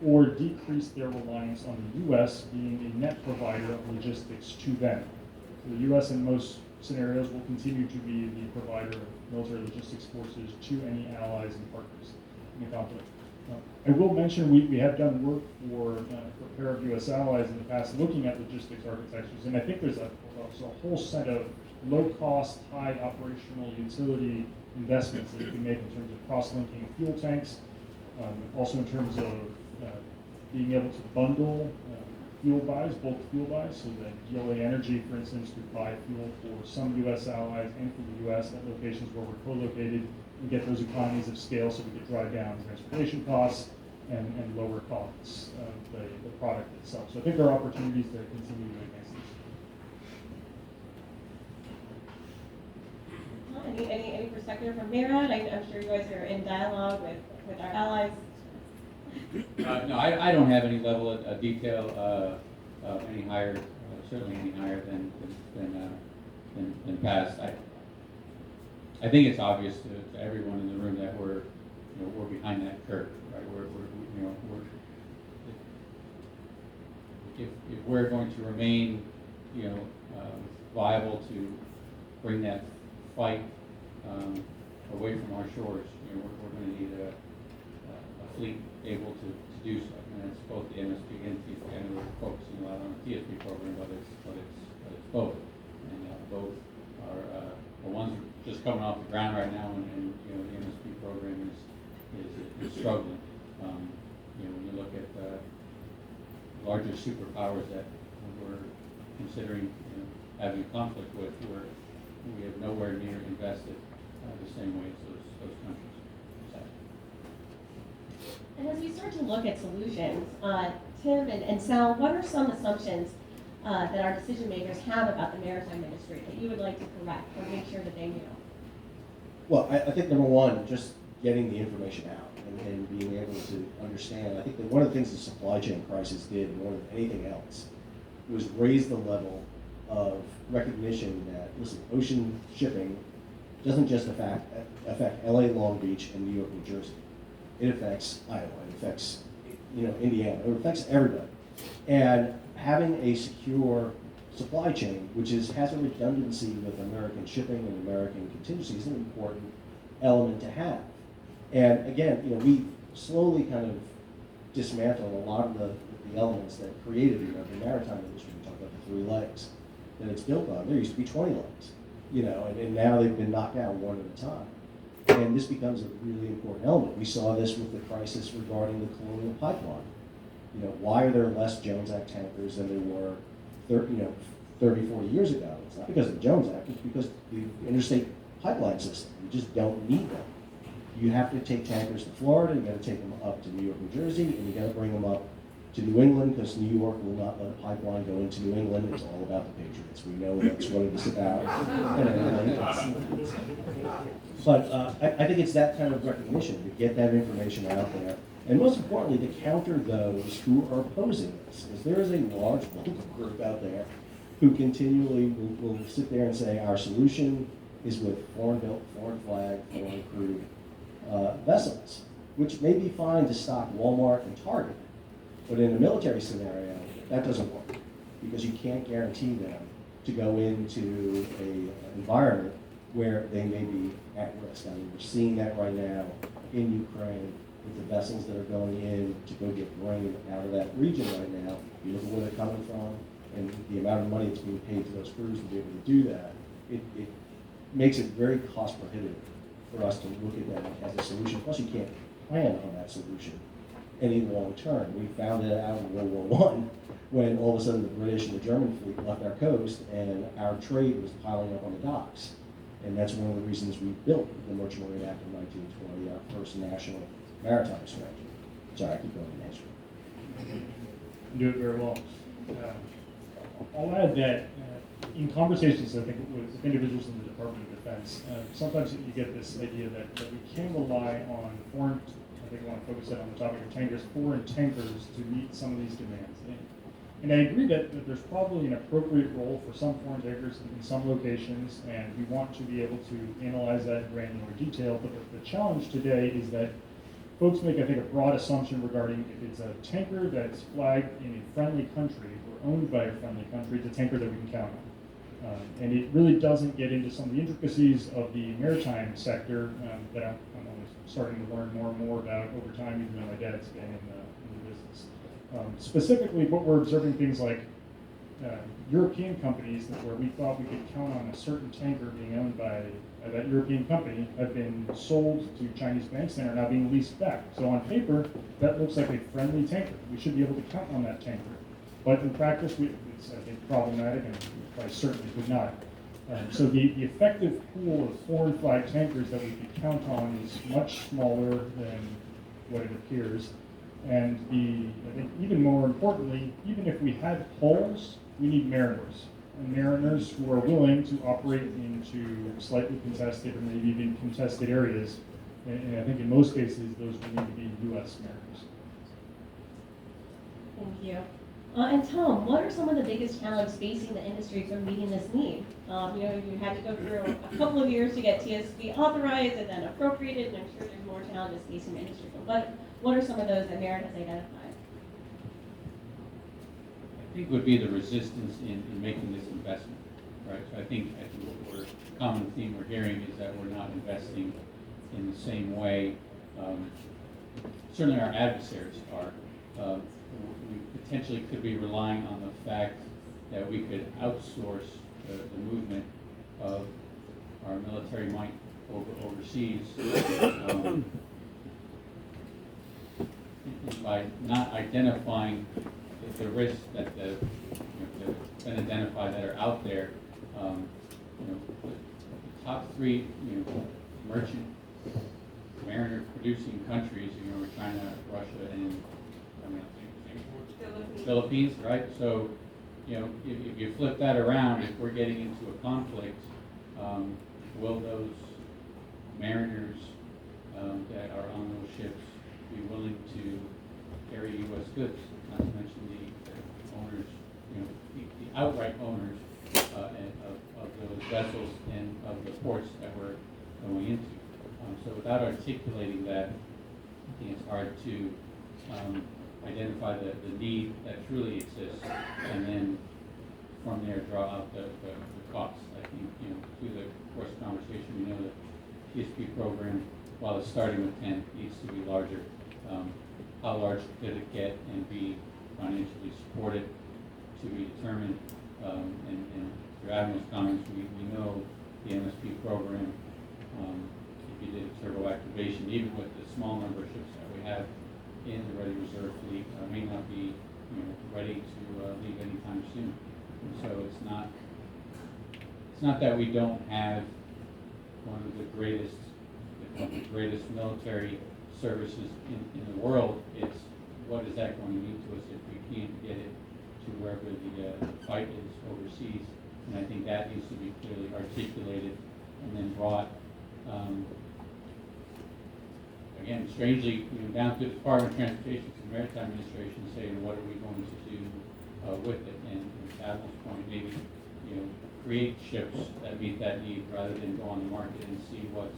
or decrease their reliance on the U.S. being a net provider of logistics to them. So the U.S. in most scenarios will continue to be the provider of military logistics forces to any allies and partners in the conflict. I will mention we have done work for a pair of U.S. allies in the past looking at logistics architectures, and I think there's a whole set of low-cost, high operational utility investments that you can make in terms of cross-linking fuel tanks, also in terms of being able to bundle fuel buys, bulk fuel buys, so that GLA Energy, for instance, could buy fuel for some U.S. allies and for the U.S. at locations where we're co-located, and get those economies of scale so we could drive down transportation costs and lower costs of the product itself. So I think there are opportunities to continue to advance this. Any perspective from Mayrad? I'm sure you guys are in dialogue with our allies. No, I don't have any level of detail any higher, certainly any higher than past. I think it's obvious to everyone in the room that we're behind that curve, right? If we're going to remain, viable to bring that fight away from our shores, we're going to need a fleet able to do so, and it's both the MSP and TSP. I know we're focusing a lot on the TSP program, but it's both, and both are the ones that are just coming off the ground right now, and the MSP program is struggling. When you look at larger superpowers that we're considering having a conflict with, we have nowhere near invested the same way as those countries. And as we start to look at solutions, Tim and Sal, what are some assumptions that our decision makers have about the maritime industry that you would like to correct or make sure that they knew? Well, I think number one, just getting the information out and being able to understand. I think that one of the things the supply chain crisis did more than anything else was raise the level of recognition that, listen, ocean shipping doesn't just affect LA, Long Beach, and New York, New Jersey. It affects Iowa, it affects Indiana, it affects everybody. And having a secure supply chain, which has a redundancy with American shipping and American contingency, is an important element to have. And again, we slowly kind of dismantled a lot of the elements that created the maritime industry. We talk about the 3 legs that it's built on. There used to be 20 legs, and now they've been knocked down one at a time. And this becomes a really important element. We saw this with the crisis regarding the Colonial Pipeline. Why are there less Jones Act tankers than there were 30, 40 years ago? It's not because of the Jones Act, it's because the interstate pipeline system. You just don't need them. You have to take tankers to Florida, you gotta take them up to New York, New Jersey, and you gotta bring them up to New England, because New York will not let a pipeline go into New England. It's all about the Patriots. We know that's what it is about. But I think it's that kind of recognition to get that information out there. And most importantly, to counter those who are opposing this. Because there is a large local group out there who continually will sit there and say our solution is with foreign-built, foreign flag, foreign crewed vessels, which may be fine to stock Walmart and Target. But in a military scenario, that doesn't work, because you can't guarantee them to go into an environment where they may be at risk. I mean, we're seeing that right now in Ukraine with the vessels that are going in to go get grain out of that region right now. You look at where they're coming from, and the amount of money that's being paid to those crews to be able to do that, it makes it very cost prohibitive for us to look at that as a solution. Plus, you can't plan on that solution any long term. We found that out in World War I when all of a sudden the British and the German fleet left our coast and our trade was piling up on the docks. And that's one of the reasons we built the Merchant Marine Act of 1920, our first national maritime strategy. Sorry, I keep going to answer. You do it very well. I'll add that in conversations, I think, with individuals in the Department of Defense, sometimes you get this idea that we can rely on foreign, I think I want to focus it on the topic of tankers, foreign tankers to meet some of these demands. And I agree that there's probably an appropriate role for some foreign tankers in some locations, and we want to be able to analyze that in granular detail. But the challenge today is that folks make, I think, a broad assumption regarding if it's a tanker that's flagged in a friendly country or owned by a friendly country, it's a tanker that we can count on. And it really doesn't get into some of the intricacies of the maritime sector that I'm starting to learn more and more about over time, even though my dad's been in the business. Specifically, what we're observing things like European companies where we thought we could count on a certain tanker being owned by that European company have been sold to Chinese banks and are now being leased back. So on paper, that looks like a friendly tanker. We should be able to count on that tanker. But in practice, it's, I think, problematic and I certainly would not. So the effective pool of foreign flag tankers that we could count on is much smaller than what it appears. And I think even more importantly, even if we had hulls, we need mariners. And mariners who are willing to operate into slightly contested or maybe even contested areas. And I think in most cases, those would need to be U.S. mariners. Thank you. And Tom, what are some of the biggest challenges facing the industry for meeting this need? You had to go through a couple of years to get TSB authorized and then appropriated, and I'm sure there's more challenges facing the industry. But what are some of those that Merit has identified? I think would be the resistance in making this investment, right? So I think what common theme we're hearing is that we're not investing in the same way. Certainly our adversaries are. We potentially could be relying on the fact that we could outsource the movement of our military might overseas by not identifying the risks that have been identified that are out there. The top three merchant mariner producing countries, we're China, Russia, and Philippines, right? So, if you flip that around, if we're getting into a conflict, will those mariners that are on those ships be willing to carry U.S. goods? Not to mention the owners, the outright owners of those vessels and of the ports that we're going into. So without articulating that, I think it's hard to identify the need that truly exists, and then from there draw out the costs. I think, through the course of conversation, we know that the TSP program, while it's starting with 10, needs to be larger. How large could it get and be financially supported to be determined? And through Admiral's comments, we know the MSP program, if you did turbo activation, even with the small number of ships that we have in the ready reserve fleet, may not be ready to leave anytime soon. And so it's not that we don't have one of the greatest, if not the greatest military services in the world. It's what is that going to mean to us if we can't get it to wherever the fight is overseas. And I think that needs to be clearly articulated and then brought again, strangely, down to the Department of Transportation, to the Maritime Administration, saying what are we going to do with it, and to Admiral's point, maybe create ships that meet that need rather than go on the market and see what's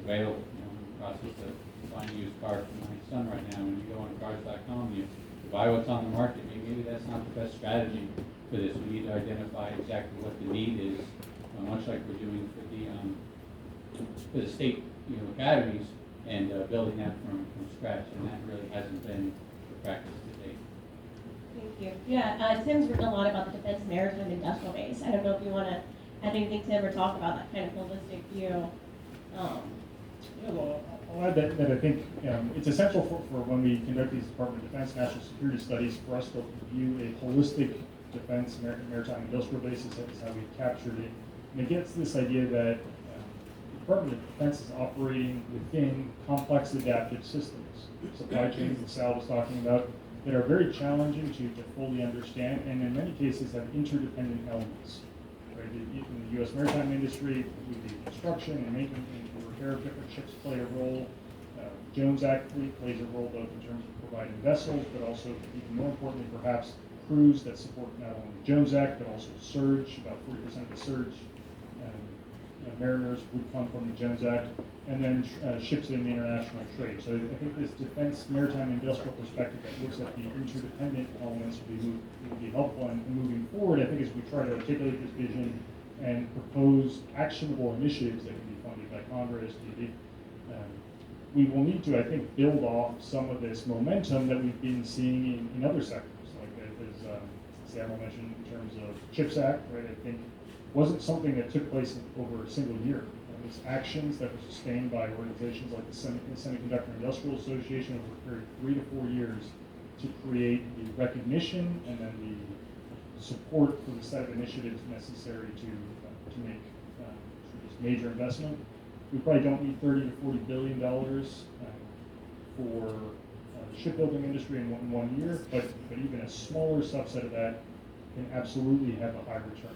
available. I'm in the process of buying a used car for my son right now. When you go on cars.com, you buy what's on the market. Maybe that's not the best strategy for this. We need to identify exactly what the need is, much like we're doing for the state academies. And building that from scratch, and that really hasn't been the practice to date. Thank you. Yeah, Tim's written a lot about the Defense Maritime Industrial Base. I don't know if you want to add anything, Tim, or talk about that kind of holistic view. Yeah, well, I'll add that I think it's essential for when we conduct these Department of Defense national security studies for us to view a holistic defense maritime industrial base is how we captured it. And it gets to this idea that the Department of Defense is operating within complex adaptive systems, supply chains that Sal was talking about, that are very challenging to fully understand, and in many cases have interdependent elements. Right? In the U.S. maritime industry, the construction and maintenance and repair of different ships play a role. Jones Act fleet plays a role both in terms of providing vessels, but also, even more importantly, perhaps crews that support not only the Jones Act, but also surge. About 40% of the surge mariners would come from the Jones Act, and then ships in international trade. So I think this defense maritime industrial perspective that looks at the interdependent elements would be helpful. And moving forward, I think as we try to articulate this vision and propose actionable initiatives that can be funded by Congress, we will need to, I think, build off some of this momentum that we've been seeing in other sectors, like as Samuel mentioned in terms of CHIPS Act, right? I think wasn't something that took place over a single year. It was actions that were sustained by organizations like the Semiconductor Industrial Association over a period of 3 to 4 years to create the recognition and then the support for the set of initiatives necessary to make this major investment. We probably don't need $30 to $40 billion for the shipbuilding industry in one year, but even a smaller subset of that can absolutely have a high return.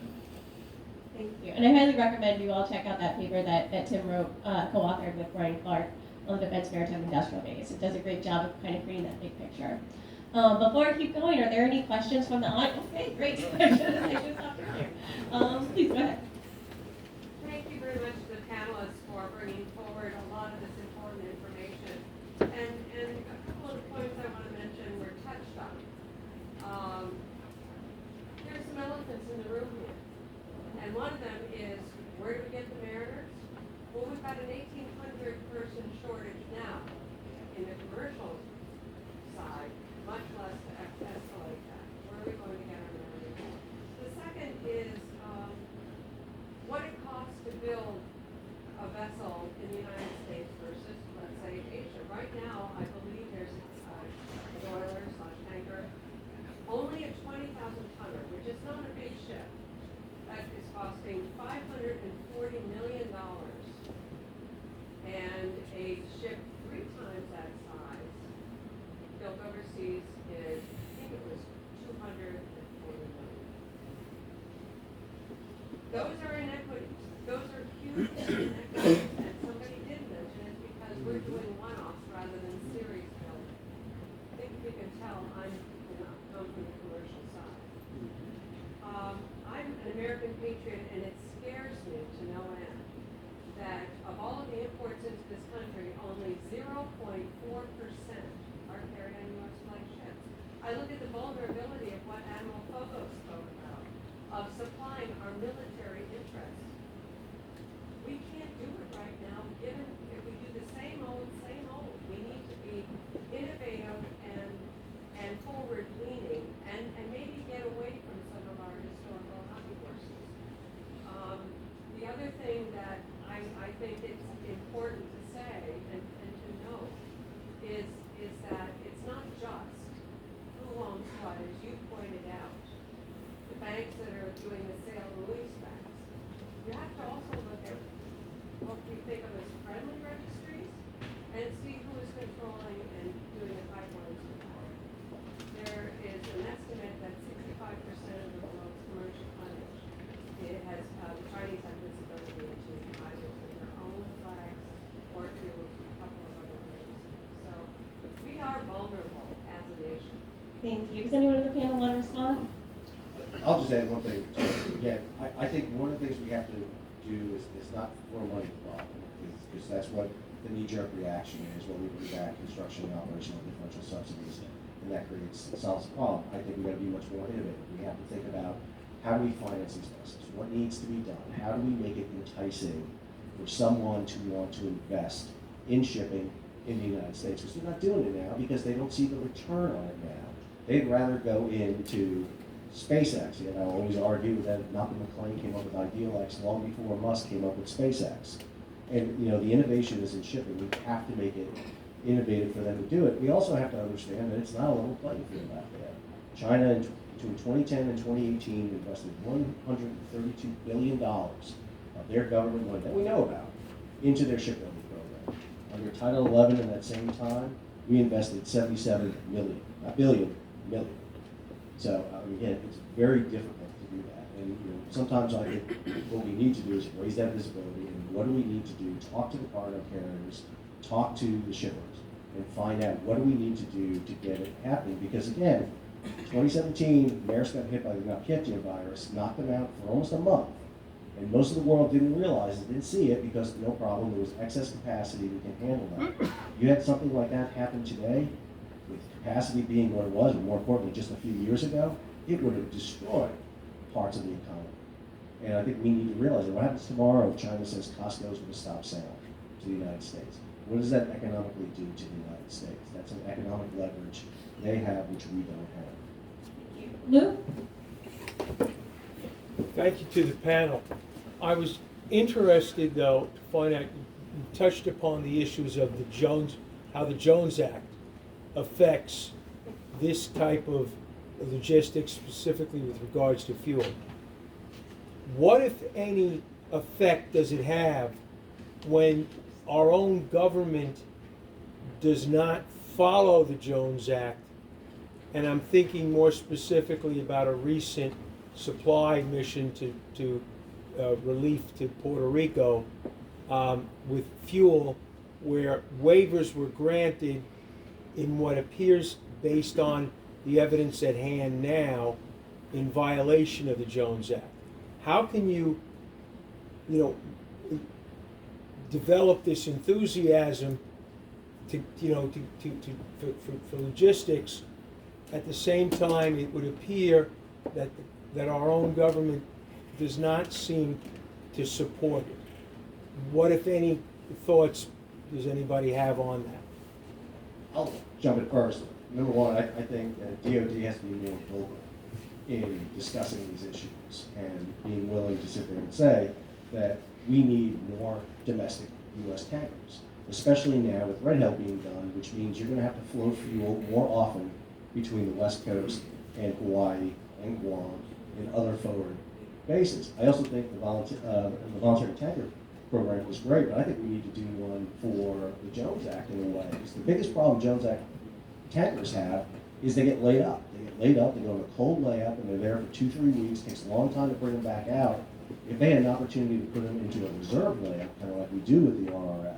Thank you. And I highly recommend you all check out that paper that Tim wrote, co-authored with Brian Clark on the Defense Maritime Industrial Base. It does a great job of kind of creating that big picture. Before I keep going, are there any questions from the audience? Okay, great. I should stop earlier. Please go ahead. Thank you very much to the panelists for bringing forward a lot of this important information. And a couple of the points I want to mention were touched on. There's some elephants in the room here. And one of them is, where do we get the mariners? Well, we've got an 1,800 person shortage now in the commercial side, much less to escalate that. Where are we going to get our mariners? The second is what it costs to build a vessel in the United States versus, let's say, Asia. Right now, I believe there's a boiler/tanker, only a 20,000 tonner, which is not a big ship. That is costing $540 million, and a ship 3 times that size, built overseas, is, I think it was $240 million. Those are inequities. Those are huge inequities, and somebody did mention it because we're doing one-offs rather than series building. I think you can tell I'm come from the commercial side. I'm an American patriot, and it scares me to no end that of all of the imports into this country, only 0.4% are carried on U.S. flag ships. I look at the vulnerability of what Admiral Fogos spoke about, of supplying our military interests. We can't do it right now, given if we do the same old, we need to be innovative and forward-leaning, and maybe get away from some of our historical hobby horses. The other thing that I think it's important to say and to note is that it's not just who owns what, as you pointed out. The banks that are doing the sale and leasebacks. You have to also look at what we think of as friendly registries and see who is controlling and doing the pipeline supply. There is an estimate that 65% of the world's commercial tonnage, it has the Chinese have visibility into either through their own flags or through a couple of other ways. So we are vulnerable as a nation. Thank you. Does anyone on the panel want to respond? I'll just add one thing. Again, I think one of the things we have to do is not throw money at the problem, because that's what the knee-jerk reaction is when we bring back construction and operational differential subsidies, and that solves the problem. I think we've got to be much more innovative. We have to think about how do we finance these vessels? What needs to be done? How do we make it enticing for someone to want to invest in shipping in the United States? Because they're not doing it now because they don't see the return on it now. They'd rather go into SpaceX. You know, I always argue that Malcolm McLean came up with IdealX long before Musk came up with SpaceX. And, you know, the innovation is in shipping. We have to make it innovative for them to do it. We also have to understand that it's not a level playing field out there. China, between 2010 and 2018, invested $132 billion of their government money that we know about into their shipbuilding program. Under Title 11 in that same time, we invested $77 million, not billion, million. So, again, it's very difficult to do that. And you know, sometimes I think what we need to do is raise that visibility. And what do we need to do? Talk to the cargo carriers, talk to the shippers, and find out what do we need to do to get it happening. Because again, 2017, Maersk got hit by the Nokia virus, knocked them out for almost a month. And most of the world didn't realize it, didn't see it, because no problem, there was excess capacity that can handle that. You had something like that happen today, with capacity being what it was, but more importantly, just a few years ago, it would have destroyed parts of the economy. And I think we need to realize that what happens tomorrow if China says Costco is going to stop selling to the United States? What does that economically do to the United States? That's an economic leverage they have, which we don't have. Lou? Thank you to the panel. I was interested, though, to find out, you touched upon the issues of how the Jones Act affects this type of logistics, specifically with regards to fuel. What, if any, effect does it have when our own government does not follow the Jones Act? And I'm thinking more specifically about a recent supply mission to relief to Puerto Rico with fuel, where waivers were granted in what appears, based on the evidence at hand now, in violation of the Jones Act. How can you develop this enthusiasm for logistics? At the same time, it would appear that our own government does not seem to support it. What, if any, thoughts does anybody have on that? I'll jump in first. Number one, I think that DOD has to be more vocal in discussing these issues and being willing to sit there and say that we need more domestic U.S. tankers, especially now with Red Hill being done, which means you're going to have to flow fuel more often between the West Coast and Hawaii and Guam and other forward bases. I also think the voluntary tanker program was great, but I think we need to do one for the Jones Act in a way. Because the biggest problem Jones Act tankers have is they get laid up. They get laid up, they go on a cold layup, and they're there for 2-3 weeks. It takes a long time to bring them back out. If they had an opportunity to put them into a reserve layup, kind of like we do with the RRF,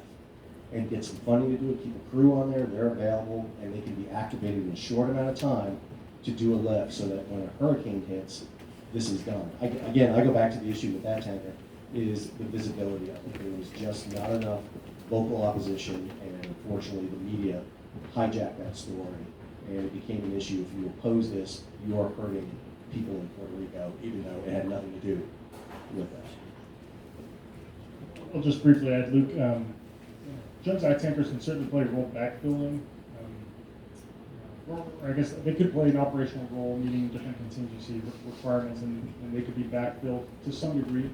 and get some funding to do it, keep a crew on there, they're available, and they can be activated in a short amount of time to do a lift so that when a hurricane hits, this is done. I go back to the issue with that tanker, is the visibility. I think there was just not enough local opposition, and unfortunately the media hijacked that story, and it became an issue. If you oppose this, you are hurting people in Puerto Rico, even though it had nothing to do with that. I'll just briefly add, Luke, Jones Act tankers can certainly play a role backfilling. Or I guess they could play an operational role, meeting different contingency requirements, and they could be backfilled to some degree.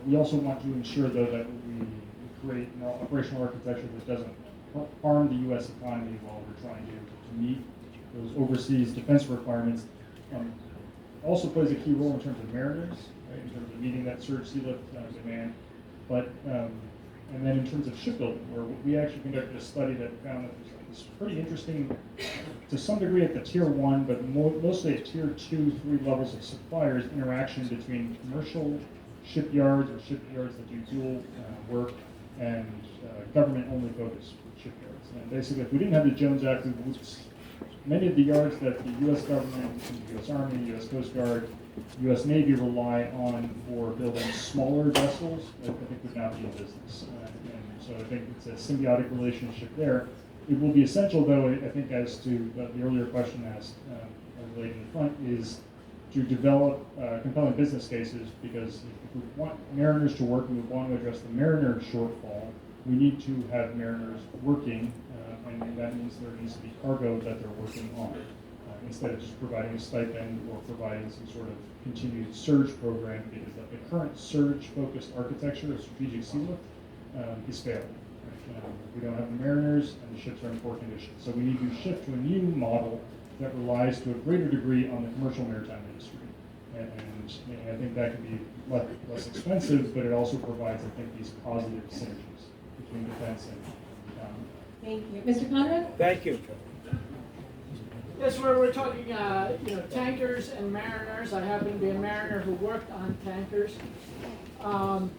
We also want to ensure, though, that we create an operational architecture that doesn't harm the U.S. economy while we're trying to meet those overseas defense requirements. Also plays a key role in terms of mariners, right, in terms of meeting that surge sea lift demand. But and then in terms of shipbuilding, where we actually conducted a study that found that it's pretty interesting, to some degree at the tier 1, but mostly at tier 2, 3 levels of suppliers, interaction between commercial shipyards or shipyards that do dual work and government-only focused shipyards. And basically, if we didn't have the Jones Act, many of the yards that the U.S. government, the U.S. Army, the U.S. Coast Guard, U.S. Navy rely on for building smaller vessels, I think would not be in business. And so I think it's a symbiotic relationship there. It will be essential, though, I think, as to the earlier question asked, lady in the front, is to develop compelling business cases, because if we want mariners to work and we want to address the mariner shortfall, we need to have mariners working, and that means there needs to be cargo that they're working on. instead of just providing a stipend or providing some sort of continued surge program, because the current surge-focused architecture of strategic sea lift is failing. Right? We don't have the mariners, and the ships are in poor condition. So we need to shift to a new model that relies to a greater degree on the commercial maritime industry. And I think that can be less expensive, but it also provides, I think, these positive synergies between defense and economy. Thank you. Mr. Conrad? Thank you. Yes, we're talking, tankers and mariners. I happen to be a mariner who worked on tankers. When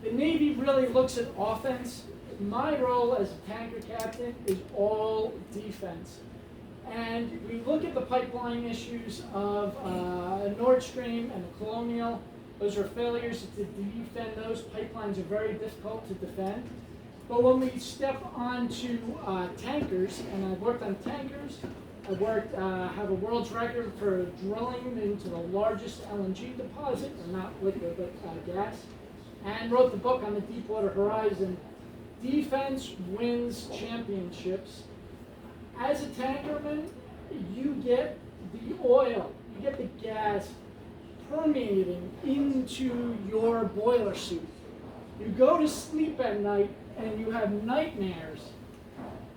the Navy really looks at offense, my role as a tanker captain is all defense. And we look at the pipeline issues of Nord Stream and the Colonial. Those are failures to defend. Those pipelines are very difficult to defend. But when we step onto tankers, and I've worked on tankers, have a world's record for drilling into the largest LNG deposit, or not liquid, but gas, and wrote the book on the Deepwater Horizon. Defense wins championships. As a tankerman, you get the oil, you get the gas permeating into your boiler suit. You go to sleep at night and you have nightmares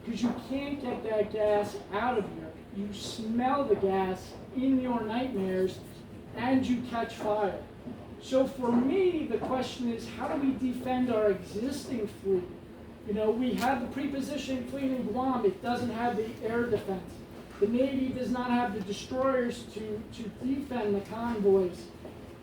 because you can't get that gas out of here. You smell the gas in your nightmares and you catch fire. So for me, the question is, how do we defend our existing fleet? We have the pre-positioning fleet in Guam. It doesn't have the air defense. The Navy does not have the destroyers to defend the convoys.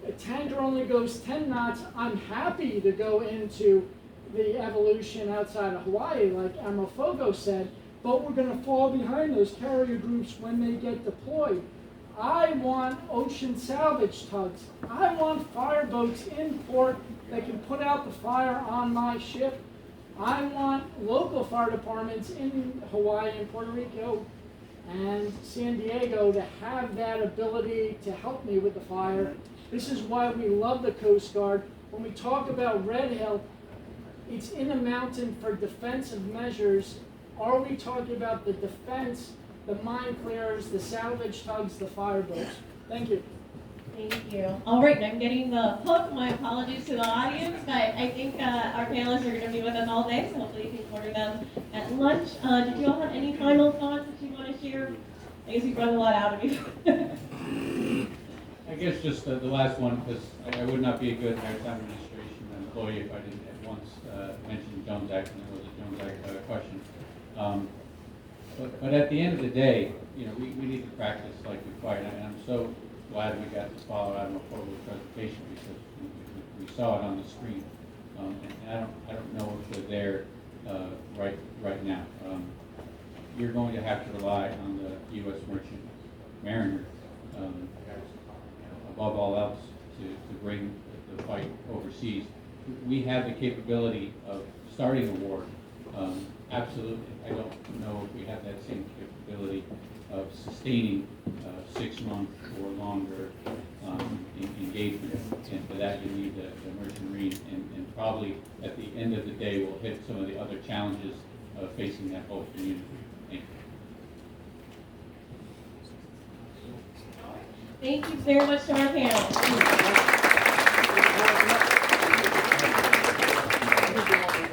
A tanker only goes 10 knots. I'm happy to go into the evolution outside of Hawaii, like Amofogo said, but we're going to fall behind those carrier groups when they get deployed. I want ocean salvage tugs. I want fireboats in port that can put out the fire on my ship. I want local fire departments in Hawaii and Puerto Rico and San Diego to have that ability to help me with the fire. This is why we love the Coast Guard. When we talk about Red Hill, it's in a mountain for defensive measures. Are we talking about the defense, the mine clearers, the salvage tugs, the fireboats? Thank you. Thank you. All right, I'm getting the hook. My apologies to the audience, but I think our panelists are going to be with us all day, so hopefully you can order them at lunch. Did you all have any final thoughts that you want to share? I guess you've run a lot out of me. I guess just the last one, because I would not be a good maritime administration employee if I didn't at once mention the Jones Act, and there was a Jones Act question. But at the end of the day, we need to practice like we fight, and I'm so glad we got to follow Admiral Fogel's presentation because we saw it on the screen, and I don't know if they're there right now. You're going to have to rely on the U.S. merchant mariner above all else to bring the fight overseas. We have the capability of starting a war. Absolutely. I don't know if we have that same capability of sustaining 6 months or longer engagement. And for that, you need the merchant marine. And probably at the end of the day, we'll hit some of the other challenges facing that whole community. Thank you. Thank you very much to our panel.